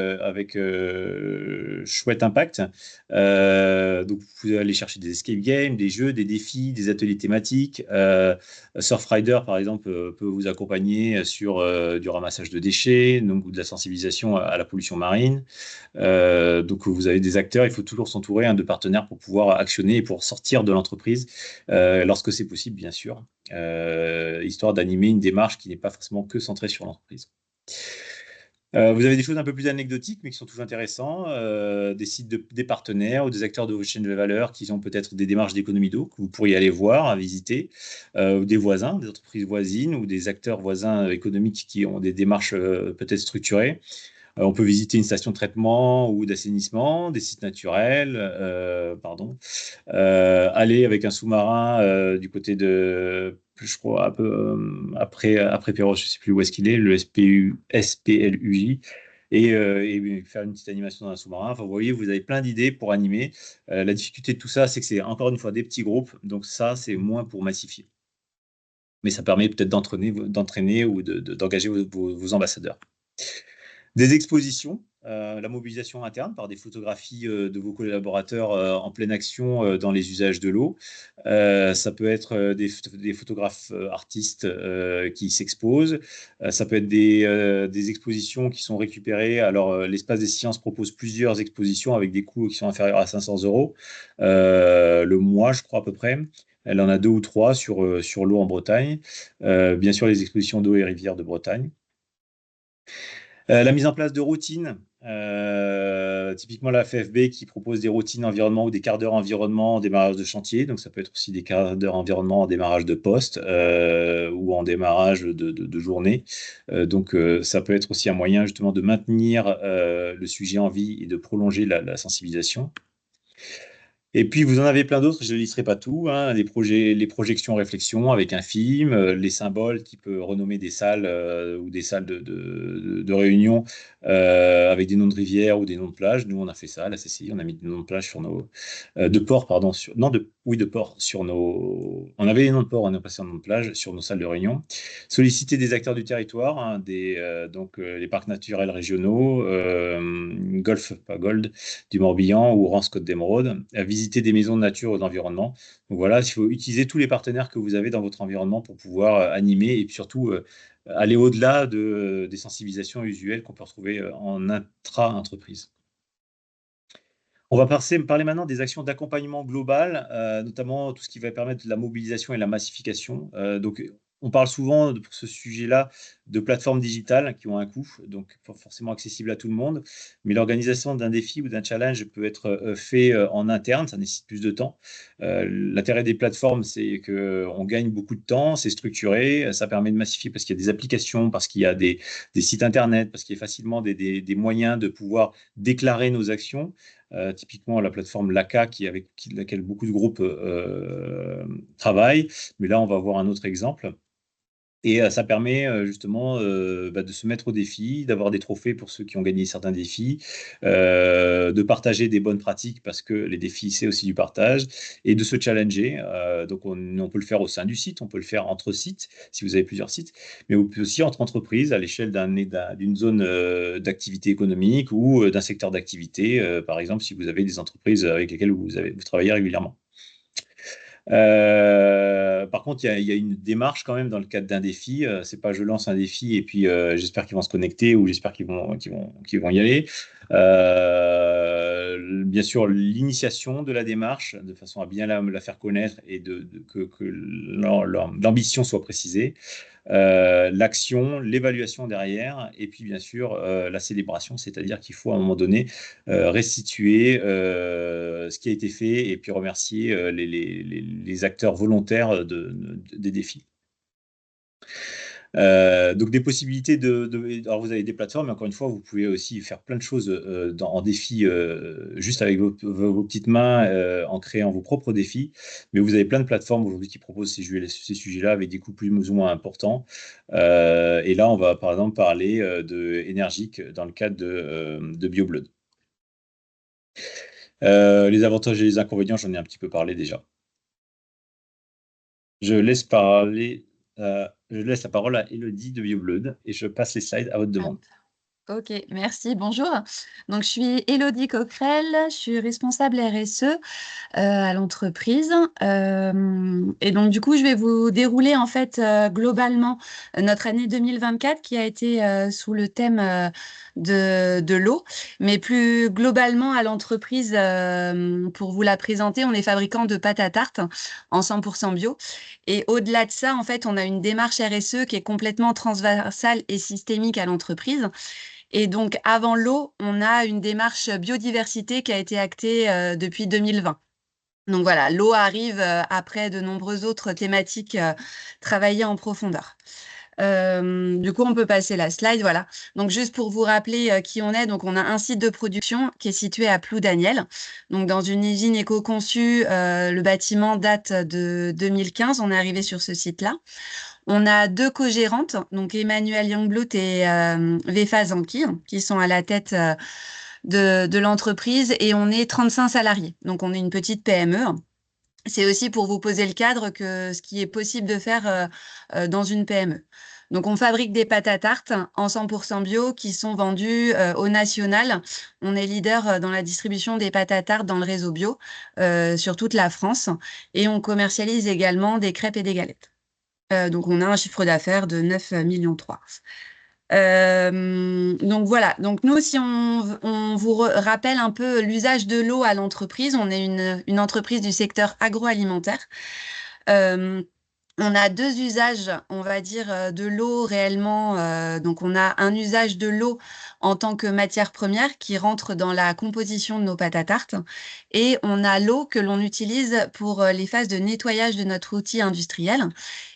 Chouette Impact. Donc, vous pouvez aller chercher des escape games, des jeux, des défis, des ateliers thématiques. Surfrider, par exemple, peut vous accompagner sur du ramassage de déchets, donc, ou de la sensibilisation à la pollution marine. Donc, vous avez des acteurs. Il faut toujours s'entourer de partenaires pour pouvoir actionner et pour sortir de l'entreprise lorsque c'est possible, bien sûr. Histoire d'animer une démarche qui n'est pas forcément que centrée sur l'entreprise. Vous avez des choses un peu plus anecdotiques, mais qui sont toujours intéressants, des sites des partenaires ou des acteurs de votre chaîne de valeur qui ont peut-être des démarches d'économie d'eau que vous pourriez aller voir, à visiter, ou des voisins, des entreprises voisines ou des acteurs voisins économiques qui ont des démarches peut-être structurées. On peut visiter une station de traitement ou d'assainissement, des sites naturels, aller avec un sous-marin du côté de, je crois, un peu après Perros, je ne sais plus où est-ce qu'il est, le SPLUJ, et faire une petite animation dans un sous-marin. Enfin, vous voyez, vous avez plein d'idées pour animer. La difficulté de tout ça, c'est que c'est encore une fois des petits groupes, donc ça, c'est moins pour massifier. Mais ça permet peut-être d'entraîner ou d'engager vos ambassadeurs. Des expositions, la mobilisation interne par des photographies de vos collaborateurs en pleine action dans les usages de l'eau. Ça peut être des photographes artistes qui s'exposent. Ça peut être des expositions qui sont récupérées. Alors, l'Espace des Sciences propose plusieurs expositions avec des coûts qui sont inférieurs à 500 euros le mois, je crois à peu près. Elle en a 2 ou 3 sur l'eau en Bretagne. Bien sûr, les expositions d'eau et rivières de Bretagne. La mise en place de routines, typiquement la FFB qui propose des routines environnement ou des quarts d'heure environnement en démarrage de chantier. Donc, ça peut être aussi des quarts d'heure environnement en démarrage de poste ou en démarrage de journée. Donc, ça peut être aussi un moyen justement de maintenir le sujet en vie et de prolonger la sensibilisation. Et puis, vous en avez plein d'autres, je ne listerai pas tout, hein, les projections réflexions avec un film, les symboles qui peuvent renommer des salles ou des salles de réunion avec des noms de rivières ou des noms de plages. Nous, on a fait ça à la CCI, on a mis des noms de plages sur nos... de ports, pardon. De ports sur nos... On avait des noms de ports, on est passé en noms de plage sur nos salles de réunion. Solliciter des acteurs du territoire, hein, les parcs naturels régionaux, Golf, pas Gold, du Morbihan ou Rance Côte d'Émeraude, à visiter des maisons de nature ou d'environnement. Donc voilà, il faut utiliser tous les partenaires que vous avez dans votre environnement pour pouvoir animer et puis surtout aller au-delà des sensibilisations usuelles qu'on peut retrouver en intra-entreprise. On va parler maintenant des actions d'accompagnement global, notamment tout ce qui va permettre de la mobilisation et la massification. Donc, on parle souvent pour ce sujet-là de plateformes digitales qui ont un coût, donc pas forcément accessible à tout le monde. Mais l'organisation d'un défi ou d'un challenge peut être fait en interne, ça nécessite plus de temps. L'intérêt des plateformes, c'est qu'on gagne beaucoup de temps, c'est structuré, ça permet de massifier parce qu'il y a des applications, parce qu'il y a des sites internet, parce qu'il y a facilement des moyens de pouvoir déclarer nos actions. Typiquement la plateforme Laka, avec laquelle beaucoup de groupes travaillent. Mais là, on va voir un autre exemple. Et ça permet justement de se mettre au défi, d'avoir des trophées pour ceux qui ont gagné certains défis, de partager des bonnes pratiques parce que les défis, c'est aussi du partage, et de se challenger. Donc on peut le faire au sein du site, on peut le faire entre sites, si vous avez plusieurs sites, mais on peut aussi entre entreprises à l'échelle d'une zone d'activité économique ou d'un secteur d'activité, par exemple si vous avez des entreprises avec lesquelles vous travaillez régulièrement. Par contre, il y a une démarche quand même dans le cadre d'un défi. C'est pas je lance un défi et puis j'espère qu'ils vont se connecter ou j'espère qu'ils vont y aller. Bien sûr, l'initiation de la démarche, de façon à bien la faire connaître et que l'ambition soit précisée. L'action, l'évaluation derrière, et puis bien sûr la célébration, c'est-à-dire qu'il faut à un moment donné restituer ce qui a été fait et puis remercier les acteurs volontaires des défis. Donc des possibilités alors vous avez des plateformes, mais encore une fois, vous pouvez aussi faire plein de choses en défi juste avec vos petites mains en créant vos propres défis. Mais vous avez plein de plateformes aujourd'hui qui proposent ces sujets-là avec des coûts plus ou moins importants. Et là, on va par exemple parler de Énergique dans le cadre de BioBlood. Les avantages et les inconvénients, j'en ai un petit peu parlé déjà. Je laisse la parole à Élodie de BioBlood et je passe les slides à votre demande. Ok, merci, bonjour. Donc, je suis Élodie Coquerel, je suis responsable RSE à l'entreprise. Et donc, du coup, je vais vous dérouler en fait globalement notre année 2024 qui a été sous le thème de l'eau. Mais plus globalement à l'entreprise, pour vous la présenter, on est fabricant de pâte à tarte en 100% bio. Et au-delà de ça, en fait, on a une démarche RSE qui est complètement transversale et systémique à l'entreprise. Et donc, avant l'eau, on a une démarche biodiversité qui a été actée depuis 2020. Donc voilà, l'eau arrive après de nombreuses autres thématiques travaillées en profondeur. Du coup, on peut passer la slide, voilà. Donc, juste pour vous rappeler qui on est, donc on a un site de production qui est situé à Ploudaniel, donc dans une usine éco-conçue. Le bâtiment date de 2015. On est arrivé sur ce site-là. On a deux co-gérantes, donc Emmanuelle Youngblood et Vefa Zanki, qui sont à la tête de l'entreprise, et on est 35 salariés. Donc, on est une petite PME. C'est aussi pour vous poser le cadre que ce qui est possible de faire dans une PME. Donc, on fabrique des pâtes à tarte en 100% bio qui sont vendues au national. On est leader dans la distribution des pâtes à tarte dans le réseau bio sur toute la France. Et on commercialise également des crêpes et des galettes. Donc, on a un chiffre d'affaires de 9,3 millions. Donc voilà, donc nous, si on vous rappelle un peu l'usage de l'eau à l'entreprise, on est une entreprise du secteur agroalimentaire. On a deux usages, on va dire, de l'eau réellement. Donc, on a un usage de l'eau en tant que matière première qui rentre dans la composition de nos pâtes à tarte. Et on a l'eau que l'on utilise pour les phases de nettoyage de notre outil industriel.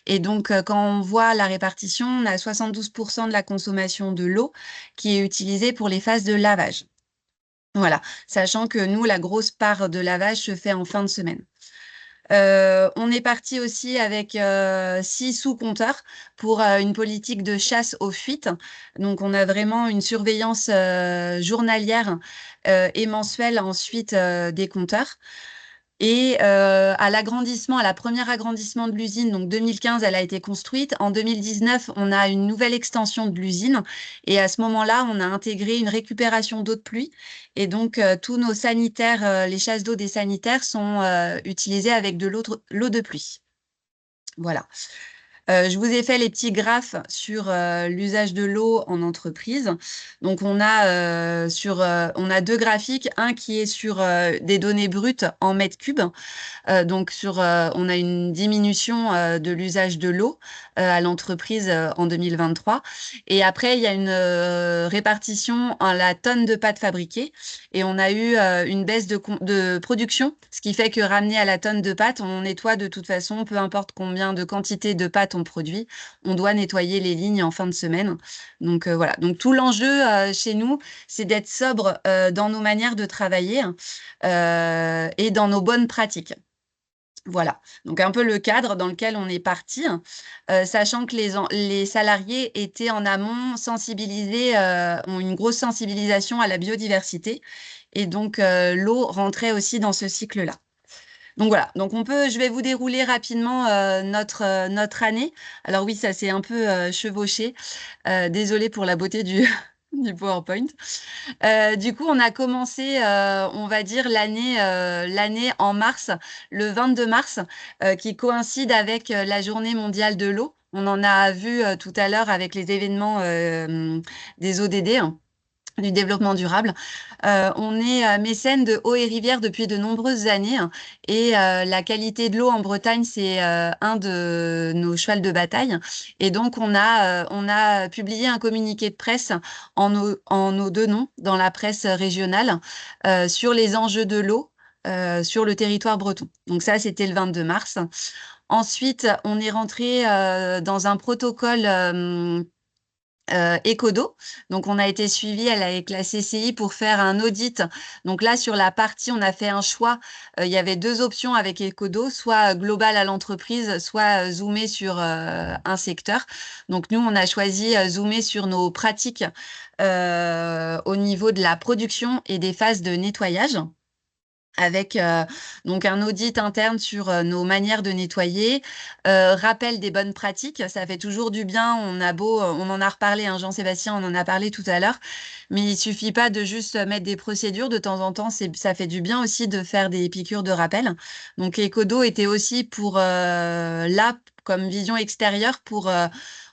Et donc, quand on voit la répartition, on a 72% de la consommation de l'eau qui est utilisée pour les phases de lavage. Voilà, sachant que nous, la grosse part de lavage se fait en fin de semaine. On est parti aussi avec 6 sous-compteurs pour une politique de chasse aux fuites. Donc, on a vraiment une surveillance journalière et mensuelle ensuite des compteurs. Et à la première agrandissement de l'usine, donc 2015, elle a été construite. En 2019, on a une nouvelle extension de l'usine. Et à ce moment-là, on a intégré une récupération d'eau de pluie. Et donc, tous nos sanitaires, les chasses d'eau des sanitaires sont utilisés avec de l'eau de pluie. Voilà. Je vous ai fait les petits graphes sur l'usage de l'eau en entreprise. Donc, on a deux graphiques, un qui est sur des données brutes en mètres cubes. On a une diminution de l'usage de l'eau à l'entreprise en 2023. Et après, il y a une répartition en la tonne de pâtes fabriquées. Et on a eu une baisse de production, ce qui fait que ramené à la tonne de pâtes, on nettoie de toute façon, peu importe combien de quantité de pâtes on produit, on doit nettoyer les lignes en fin de semaine. Donc voilà. Donc tout l'enjeu chez nous, c'est d'être sobre dans nos manières de travailler et dans nos bonnes pratiques. Voilà, donc un peu le cadre dans lequel on est parti, sachant que les salariés étaient en amont sensibilisés, ont une grosse sensibilisation à la biodiversité, et donc l'eau rentrait aussi dans ce cycle-là. Donc voilà, donc je vais vous dérouler rapidement notre année. Alors oui, ça s'est un peu chevauché. Désolée pour la beauté du, du PowerPoint. Du coup, on a commencé, on va dire, l'année en mars, le 22 mars, qui coïncide avec la Journée mondiale de l'eau. On en a vu tout à l'heure avec les événements des ODD, hein, du développement durable. On est mécène de eau et rivière depuis de nombreuses années, hein, et la qualité de l'eau en Bretagne, c'est un de nos chevals de bataille. Et donc, on a publié un communiqué de presse en nos deux noms dans la presse régionale sur les enjeux de l'eau sur le territoire breton. Donc ça, c'était le 22 mars. Ensuite, on est rentré dans un protocole Ecodo. Donc, on a été suivi avec la CCI pour faire un audit. Donc là, sur la partie, on a fait un choix. Il y avait deux options avec Ecodo, soit global à l'entreprise, soit zoomé sur un secteur. Donc nous, on a choisi zoomer sur nos pratiques au niveau de la production et des phases de nettoyage, avec donc un audit interne sur nos manières de nettoyer, rappel des bonnes pratiques, ça fait toujours du bien. On en a reparlé, hein, Jean-Sébastien, on en a parlé tout à l'heure, mais il suffit pas de juste mettre des procédures. De temps en temps, ça fait du bien aussi de faire des piqûres de rappel. Donc Ecodo était aussi pour là comme vision extérieure pour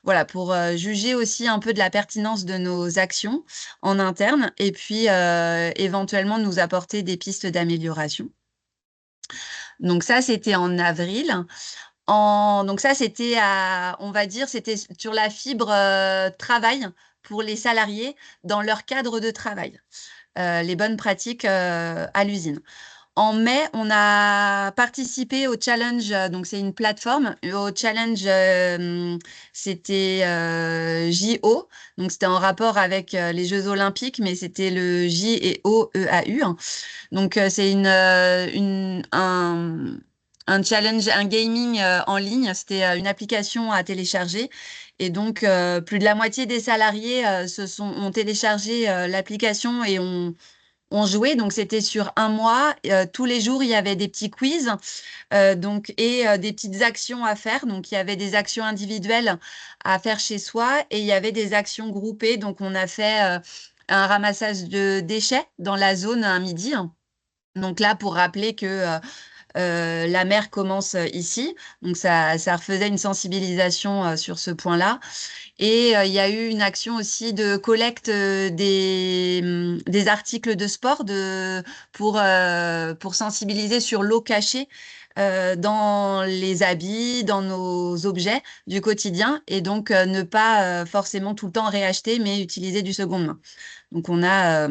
voilà, pour juger aussi un peu de la pertinence de nos actions en interne et puis éventuellement nous apporter des pistes d'amélioration. Donc ça, c'était en avril. Donc ça, c'était on va dire, c'était sur la fibre travail pour les salariés dans leur cadre de travail, les bonnes pratiques à l'usine. En mai, on a participé au challenge, donc c'est une plateforme, au challenge, c'était JO, donc c'était en rapport avec les Jeux Olympiques, mais c'était le J et O, E-A-U, hein. Donc c'est un challenge, un gaming en ligne, c'était une application à télécharger. Et donc, plus de la moitié des salariés ont téléchargé l'application et ont joué. Donc, c'était sur un mois. Tous les jours, il y avait des petits quiz et des petites actions à faire. Donc, il y avait des actions individuelles à faire chez soi et il y avait des actions groupées. Donc, on a fait un ramassage de déchets dans la zone à midi. Donc là, pour rappeler que la mer commence ici. Donc, ça refaisait une sensibilisation sur ce point-là. Et il y a eu une action aussi de collecte des articles de sport pour sensibiliser sur l'eau cachée dans les habits, dans nos objets du quotidien, et donc ne pas forcément tout le temps réacheter, mais utiliser du seconde main. Donc on a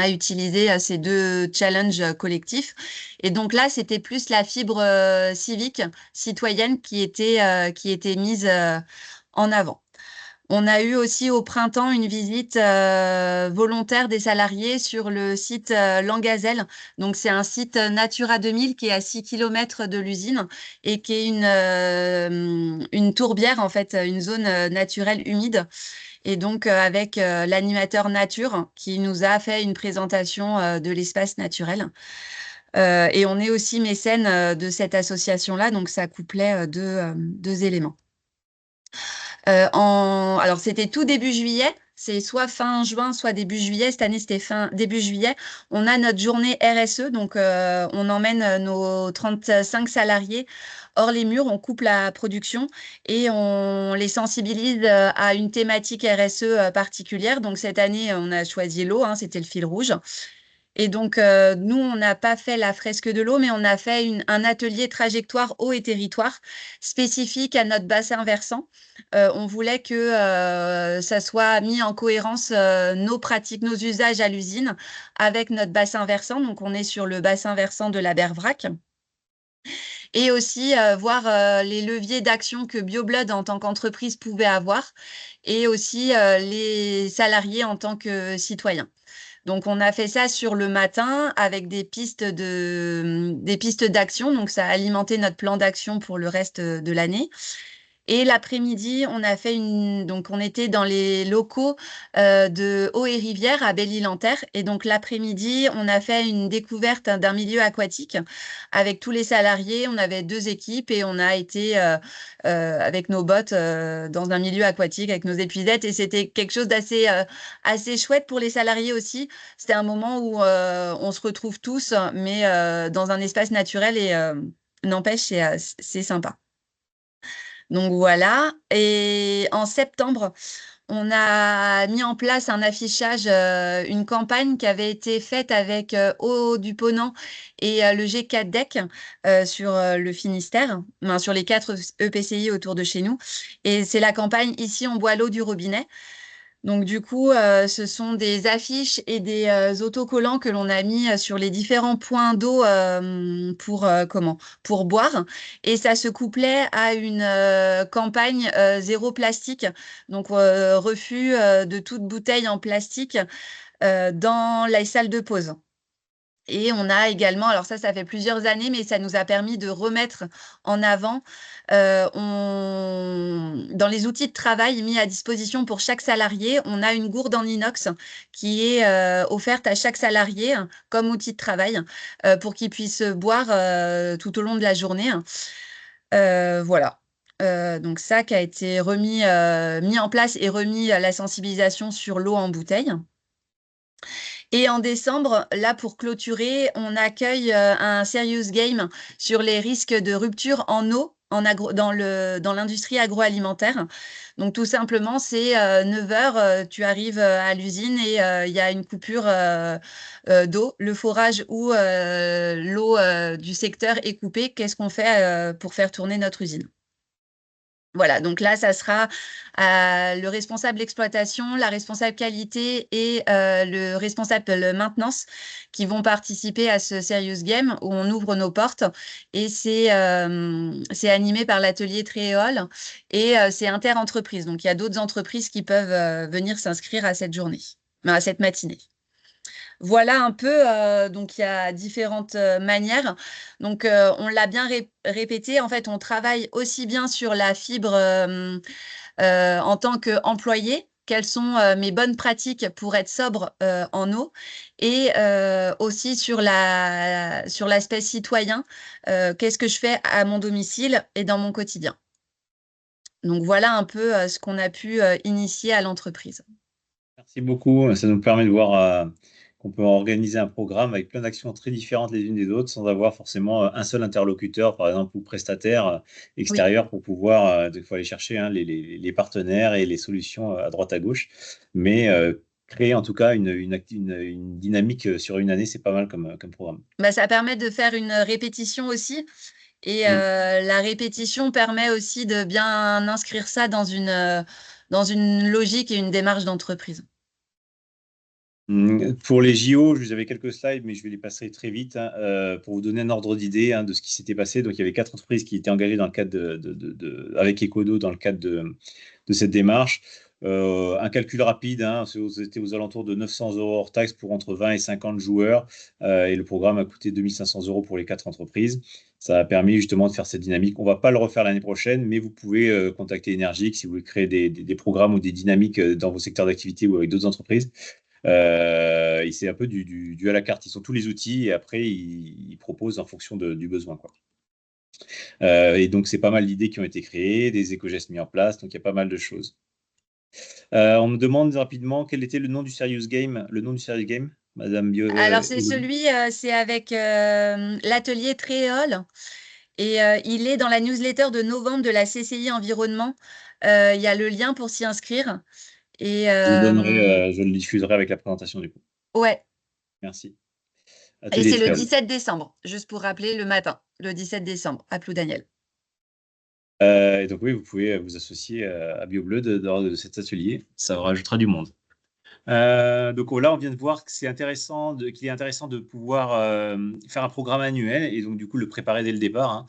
utilisé ces deux challenges collectifs. Et donc là, c'était plus la fibre civique, citoyenne qui était mise en avant. On a eu aussi au printemps une visite volontaire des salariés sur le site Langazelle. Donc, c'est un site Natura 2000 qui est à 6 km de l'usine et qui est une tourbière, en fait, une zone naturelle humide. Et donc, avec l'animateur nature qui nous a fait une présentation de l'espace naturel. Et on est aussi mécène de cette association-là, donc ça couplait deux éléments. Alors, c'était tout début juillet, c'est soit fin juin, soit début juillet. Cette année, c'était début juillet. On a notre journée RSE, donc on emmène nos 35 salariés hors les murs, on coupe la production et on les sensibilise à une thématique RSE particulière. Donc, cette année, on a choisi l'eau, hein, c'était le fil rouge. Et donc, nous, on n'a pas fait la fresque de l'eau, mais on a fait un atelier trajectoire eau et territoire spécifique à notre bassin versant. On voulait que ça soit mis en cohérence nos pratiques, nos usages à l'usine avec notre bassin versant. Donc, on est sur le bassin versant de la Bervrac. Et aussi voir les leviers d'action que BioBlood en tant qu'entreprise pouvait avoir et aussi les salariés en tant que citoyens. Donc, on a fait ça sur le matin avec des pistes d'action. Donc, ça a alimenté notre plan d'action pour le reste de l'année. Et l'après-midi, donc on était dans les locaux de Eau et Rivière à Belle-Île-en-Terre. Et donc l'après-midi, on a fait une découverte d'un milieu aquatique avec tous les salariés. On avait 2 équipes et on a été avec nos bottes dans un milieu aquatique avec nos épuisettes. Et c'était quelque chose d'assez assez chouette pour les salariés aussi. C'était un moment où on se retrouve tous, mais dans un espace naturel et n'empêche, c'est sympa. Donc voilà. Et en septembre, on a mis en place un affichage, une campagne qui avait été faite avec Eau du Ponant et le G4DEC sur le Finistère, sur les 4 EPCI autour de chez nous. Et c'est la campagne Ici, on boit l'eau du robinet. Donc du coup, ce sont des affiches et des autocollants que l'on a mis sur les différents points d'eau pour boire. Et ça se couplait à une campagne zéro plastique, donc refus de toute bouteille en plastique dans les salles de pause. Et on a également, alors ça fait plusieurs années, mais ça nous a permis de remettre en avant dans les outils de travail mis à disposition pour chaque salarié, on a une gourde en inox qui est offerte à chaque salarié comme outil de travail pour qu'il puisse boire tout au long de la journée. Voilà. Donc ça qui a été mis en place et remis à la sensibilisation sur l'eau en bouteille. Et en décembre, là, pour clôturer, on accueille un serious game sur les risques de rupture en eau dans l'industrie agroalimentaire. Donc, tout simplement, c'est 9 heures, tu arrives à l'usine et il y a une coupure d'eau. Le forage ou l'eau du secteur est coupée. Qu'est-ce qu'on fait pour faire tourner notre usine ? Voilà, donc là, ça sera le responsable d'exploitation, la responsable qualité et le responsable maintenance qui vont participer à ce Serious Game où on ouvre nos portes et c'est animé par l'atelier Tréol et c'est inter-entreprise. Donc, il y a d'autres entreprises qui peuvent venir s'inscrire à cette journée, à cette matinée. Voilà un peu, donc il y a différentes manières. Donc, on l'a bien répété, en fait, on travaille aussi bien sur la fibre en tant qu'employé, quelles sont mes bonnes pratiques pour être sobre en eau, et aussi sur l'aspect citoyen, qu'est-ce que je fais à mon domicile et dans mon quotidien. Donc, voilà un peu ce qu'on a pu initier à l'entreprise. Merci beaucoup. Ça nous permet de voir qu'on peut organiser un programme avec plein d'actions très différentes les unes des autres sans avoir forcément un seul interlocuteur, par exemple, ou prestataire extérieur pour pouvoir il faut aller chercher les partenaires et les solutions à droite à gauche. Mais créer en tout cas une dynamique sur une année, c'est pas mal comme programme. Bah, ça permet de faire une répétition aussi. Et la répétition permet aussi de bien inscrire ça dans une logique et une démarche d'entreprise. Pour les JO, je vous avais quelques slides, mais je vais les passer très vite pour vous donner un ordre d'idée de ce qui s'était passé. Donc, il y avait 4 entreprises qui étaient engagées dans le cadre avec Ecodo dans le cadre de cette démarche. Un calcul rapide, c'était aux alentours de 900 € hors taxe pour entre 20 et 50 joueurs. Et le programme a coûté 2500 € pour les 4 entreprises. Ça a permis justement de faire cette dynamique. On ne va pas le refaire l'année prochaine, mais vous pouvez contacter Energique si vous voulez créer des programmes ou des dynamiques dans vos secteurs d'activité ou avec d'autres entreprises. Et c'est un peu du à la carte. Ils sont tous les outils et après, ils proposent en fonction du besoin, quoi. Et donc, c'est pas mal d'idées qui ont été créées, des éco-gestes mis en place, donc il y a pas mal de choses. On me demande rapidement quel était le nom du Serious Game, Madame Bio. Alors, c'est avec l'atelier Tréol. Et il est dans la newsletter de novembre de la CCI Environnement. Il y a le lien pour s'y inscrire. Et je le diffuserai avec la présentation du coup. ouais. Merci. Et Atelier c'est le Tréol. 17 décembre, juste pour rappeler le matin, le 17 décembre, à Plou-Daniel. Et donc oui, vous pouvez vous associer à BioBleu lors de cet atelier. Ça rajoutera du monde. Donc là, on vient de voir que qu'il est intéressant de pouvoir faire un programme annuel et donc du coup le préparer dès le départ, hein.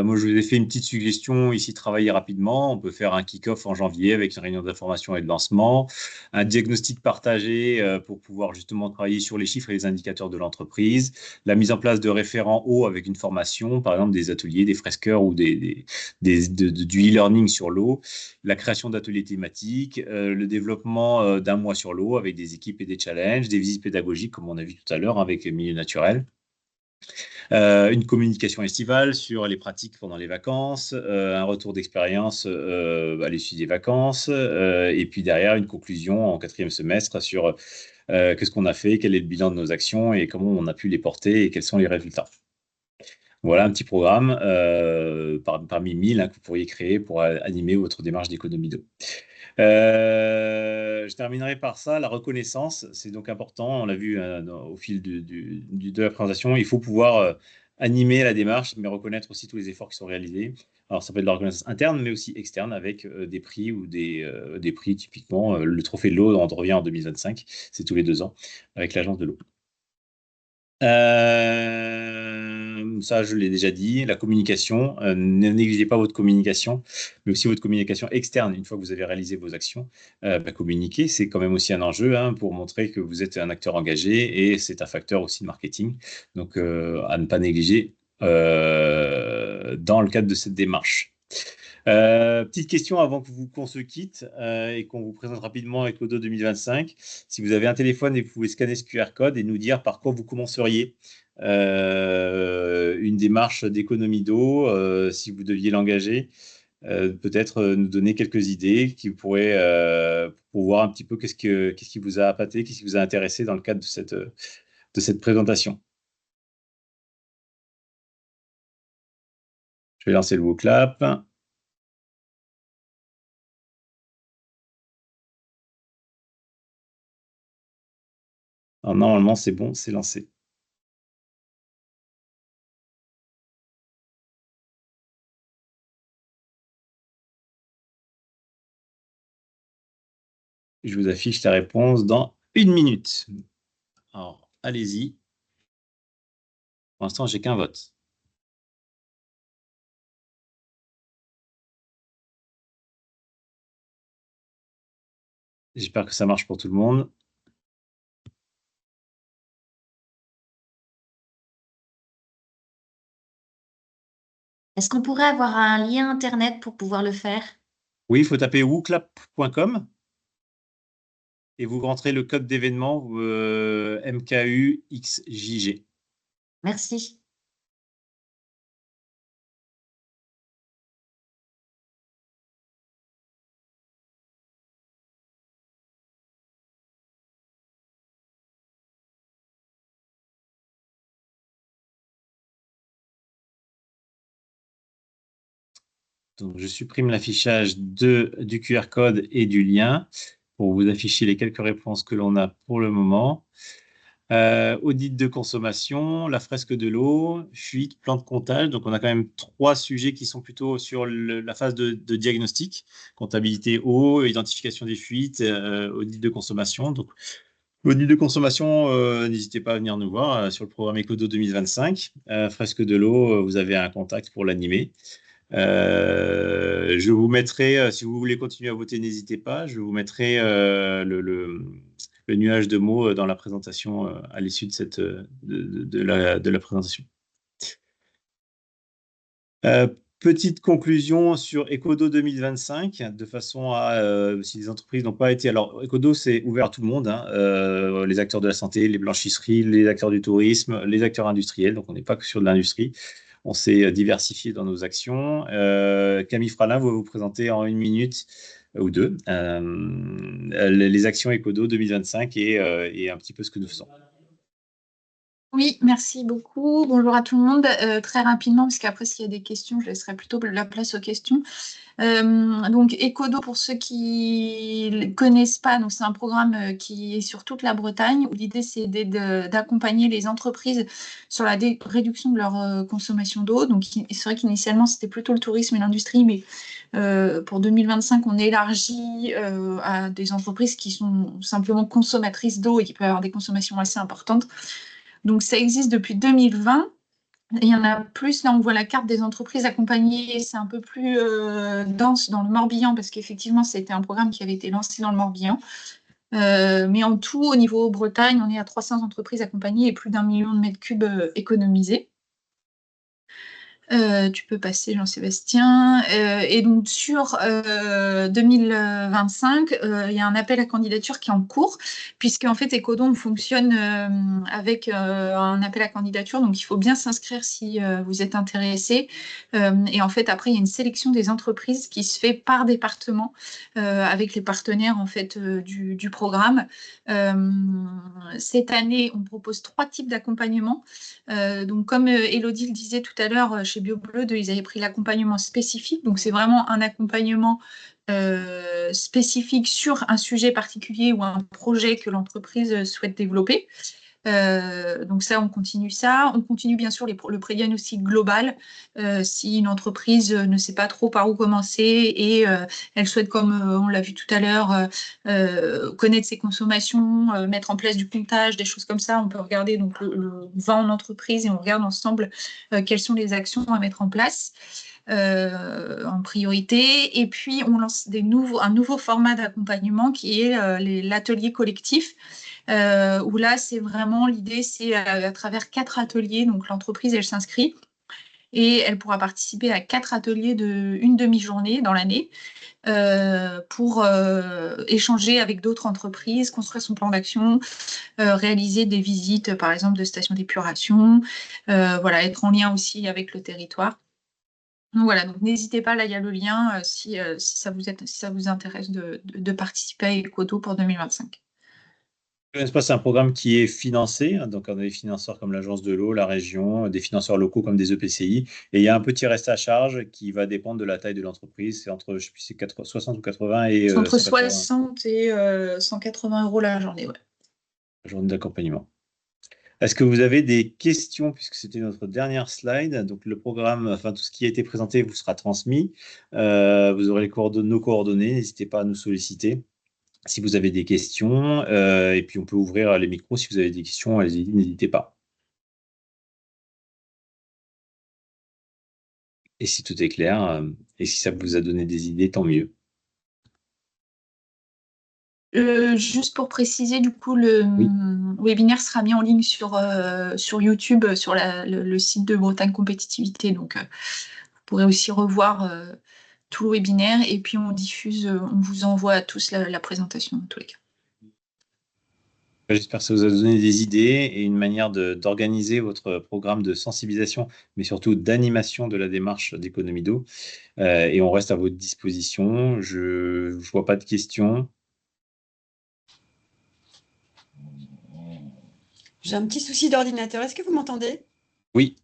Moi, je vous ai fait une petite suggestion ici, travailler rapidement. On peut faire un kick-off en janvier avec une réunion d'information et de lancement, un diagnostic partagé pour pouvoir justement travailler sur les chiffres et les indicateurs de l'entreprise, la mise en place de référents hauts avec une formation, par exemple des ateliers, des fresqueurs ou du e-learning sur l'eau, la création d'ateliers thématiques, le développement d'un mois sur l'eau avec des équipes et des challenges, des visites pédagogiques, comme on a vu tout à l'heure avec Milieu Naturel. Une communication estivale sur les pratiques pendant les vacances, un retour d'expérience à l'issue des vacances, et puis derrière une conclusion en 4e semestre sur qu'est-ce qu'on a fait, quel est le bilan de nos actions et comment on a pu les porter et quels sont les résultats. Voilà un petit programme parmi 1000 que vous pourriez créer pour animer votre démarche d'économie d'eau. Je terminerai par ça, la reconnaissance, c'est donc important, on l'a vu au fil de la présentation, il faut pouvoir animer la démarche, mais reconnaître aussi tous les efforts qui sont réalisés. Alors ça peut être de la reconnaissance interne, mais aussi externe avec des prix ou des prix typiquement. Le trophée de l'eau, on revient en 2025, c'est tous les 2 ans avec l'agence de l'eau. Ça, je l'ai déjà dit, la communication, ne négligez pas votre communication, mais aussi votre communication externe. Une fois que vous avez réalisé vos actions, communiquer, c'est quand même aussi un enjeu pour montrer que vous êtes un acteur engagé et c'est un facteur aussi de marketing. Donc, à ne pas négliger dans le cadre de cette démarche. Petite question avant qu'on se quitte et qu'on vous présente rapidement Ecodo 2025. Si vous avez un téléphone et vous pouvez scanner ce QR code et nous dire par quoi vous commenceriez une démarche d'économie d'eau, si vous deviez l'engager, peut-être nous donner quelques idées qui pourraient pour voir un petit peu qu'est-ce qui vous a appâté, qu'est-ce qui vous a intéressé dans le cadre de cette présentation. Je vais lancer le voclap. Alors, normalement, c'est bon, c'est lancé. Je vous affiche la réponse dans 1 minute. Alors, allez-y. Pour l'instant, j'ai qu'un vote. J'espère que ça marche pour tout le monde. Est-ce qu'on pourrait avoir un lien internet pour pouvoir le faire? Oui, il faut taper wooclap.com et vous rentrez le code d'événement MKUXJG. Merci. Donc, je supprime l'affichage du QR code et du lien pour vous afficher les quelques réponses que l'on a pour le moment. Audit de consommation, la fresque de l'eau, fuite, plan de comptage. Donc, on a quand même 3 sujets qui sont plutôt sur la phase de diagnostic, comptabilité eau, identification des fuites, audit de consommation. Donc, audit de consommation, n'hésitez pas à venir nous voir sur le programme Ecodo 2025. Fresque de l'eau, vous avez un contact pour l'animer. Je vous mettrai, si vous voulez continuer à voter, n'hésitez pas. Je vous mettrai le nuage de mots dans la présentation à l'issue de la présentation. Petite conclusion sur Ecodo 2025, de façon à, si les entreprises n'ont pas été... Alors, Ecodo, c'est ouvert à tout le monde, hein, les acteurs de la santé, les blanchisseries, les acteurs du tourisme, les acteurs industriels, donc on n'est pas que sur de l'industrie. On s'est diversifié dans nos actions. Camille Fralin va vous présenter en 1 minute ou 2 les actions Ecodo 2025 et un petit peu ce que nous faisons. Oui, merci beaucoup. Bonjour à tout le monde. Très rapidement, parce qu'après, s'il y a des questions, je laisserai plutôt la place aux questions. Donc, Ecodo, pour ceux qui ne connaissent pas, c'est un programme qui est sur toute la Bretagne, où l'idée, c'est d'accompagner les entreprises sur la réduction de leur consommation d'eau. Donc, c'est vrai qu'initialement, c'était plutôt le tourisme et l'industrie, mais pour 2025, on élargit à des entreprises qui sont simplement consommatrices d'eau et qui peuvent avoir des consommations assez importantes. Donc, ça existe depuis 2020. Il y en a plus. Là, on voit la carte des entreprises accompagnées. C'est un peu plus dense dans le Morbihan parce qu'effectivement, c'était un programme qui avait été lancé dans le Morbihan. Mais en tout, au niveau Bretagne, on est à 300 entreprises accompagnées et plus d'1 million de mètres cubes économisés. Tu peux passer, Jean-Sébastien. Et donc, sur 2025, il y a un appel à candidature qui est en cours, puisque en fait, Ecodo, on fonctionne avec un appel à candidature. Donc, il faut bien s'inscrire si vous êtes intéressé. Et en fait, après, il y a une sélection des entreprises qui se fait par département avec les partenaires en fait, du programme. Cette année, on propose 3 types d'accompagnement. Donc, comme Élodie le disait tout à l'heure, chez BioBleu, ils avaient pris l'accompagnement spécifique. Donc, c'est vraiment un accompagnement spécifique sur un sujet particulier ou un projet que l'entreprise souhaite développer. Donc ça, on continue ça. On continue bien sûr le pré-diagnostic global. Si une entreprise ne sait pas trop par où commencer et elle souhaite, comme on l'a vu tout à l'heure, connaître ses consommations, mettre en place du comptage, des choses comme ça, on peut regarder donc le vent en entreprise et on regarde ensemble quelles sont les actions à mettre en place. En priorité. Et puis, on lance un nouveau format d'accompagnement qui est l'atelier collectif. Où là, c'est vraiment l'idée, c'est à travers 4 ateliers. Donc, l'entreprise, elle s'inscrit et elle pourra participer à 4 ateliers d'une demi-journée dans l'année pour échanger avec d'autres entreprises, construire son plan d'action, réaliser des visites, par exemple, de stations d'épuration, voilà, être en lien aussi avec le territoire. Donc voilà, donc n'hésitez pas, là il y a le lien si ça vous intéresse de participer à Ecodo pour 2025. C'est un programme qui est financé, hein, donc on a des financeurs comme l'Agence de l'eau, la région, des financeurs locaux comme des EPCI, et il y a un petit reste à charge qui va dépendre de la taille de l'entreprise. C'est entre, je sais plus, c'est 60 ou 80 et C'est entre 180 60 et 180 € la journée, ouais. journée d'accompagnement. Est-ce que vous avez des questions, puisque c'était notre dernière slide? Donc le programme, enfin tout ce qui a été présenté vous sera transmis. Vous aurez nos coordonnées, n'hésitez pas à nous solliciter si vous avez des questions. Et puis on peut ouvrir les micros si vous avez des questions, allez-y, n'hésitez pas. Et si tout est clair, et si ça vous a donné des idées, tant mieux. Juste pour préciser, du coup, le webinaire sera mis en ligne sur YouTube, sur le site de Bretagne Compétitivité. Donc, vous pourrez aussi revoir tout le webinaire. Et puis, on diffuse, on vous envoie à tous la présentation, en tous les cas. J'espère que ça vous a donné des idées et une manière d'organiser votre programme de sensibilisation, mais surtout d'animation de la démarche d'économie d'eau. Et on reste à votre disposition. Je ne vois pas de questions. J'ai un petit souci d'ordinateur. Est-ce que vous m'entendez? Oui.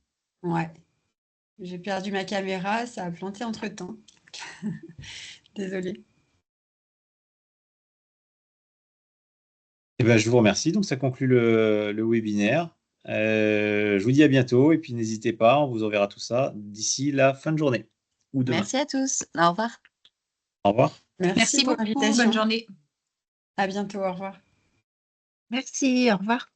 Ouais. J'ai perdu ma caméra, ça a planté entre-temps. Désolée. Eh ben, je vous remercie. Donc, ça conclut le webinaire. Je vous dis à bientôt et puis n'hésitez pas, on vous enverra tout ça d'ici la fin de journée ou demain. Merci à tous. Au revoir. Au revoir. Merci pour beaucoup. l'invitation. Bonne journée. À bientôt. Au revoir. Merci. Au revoir.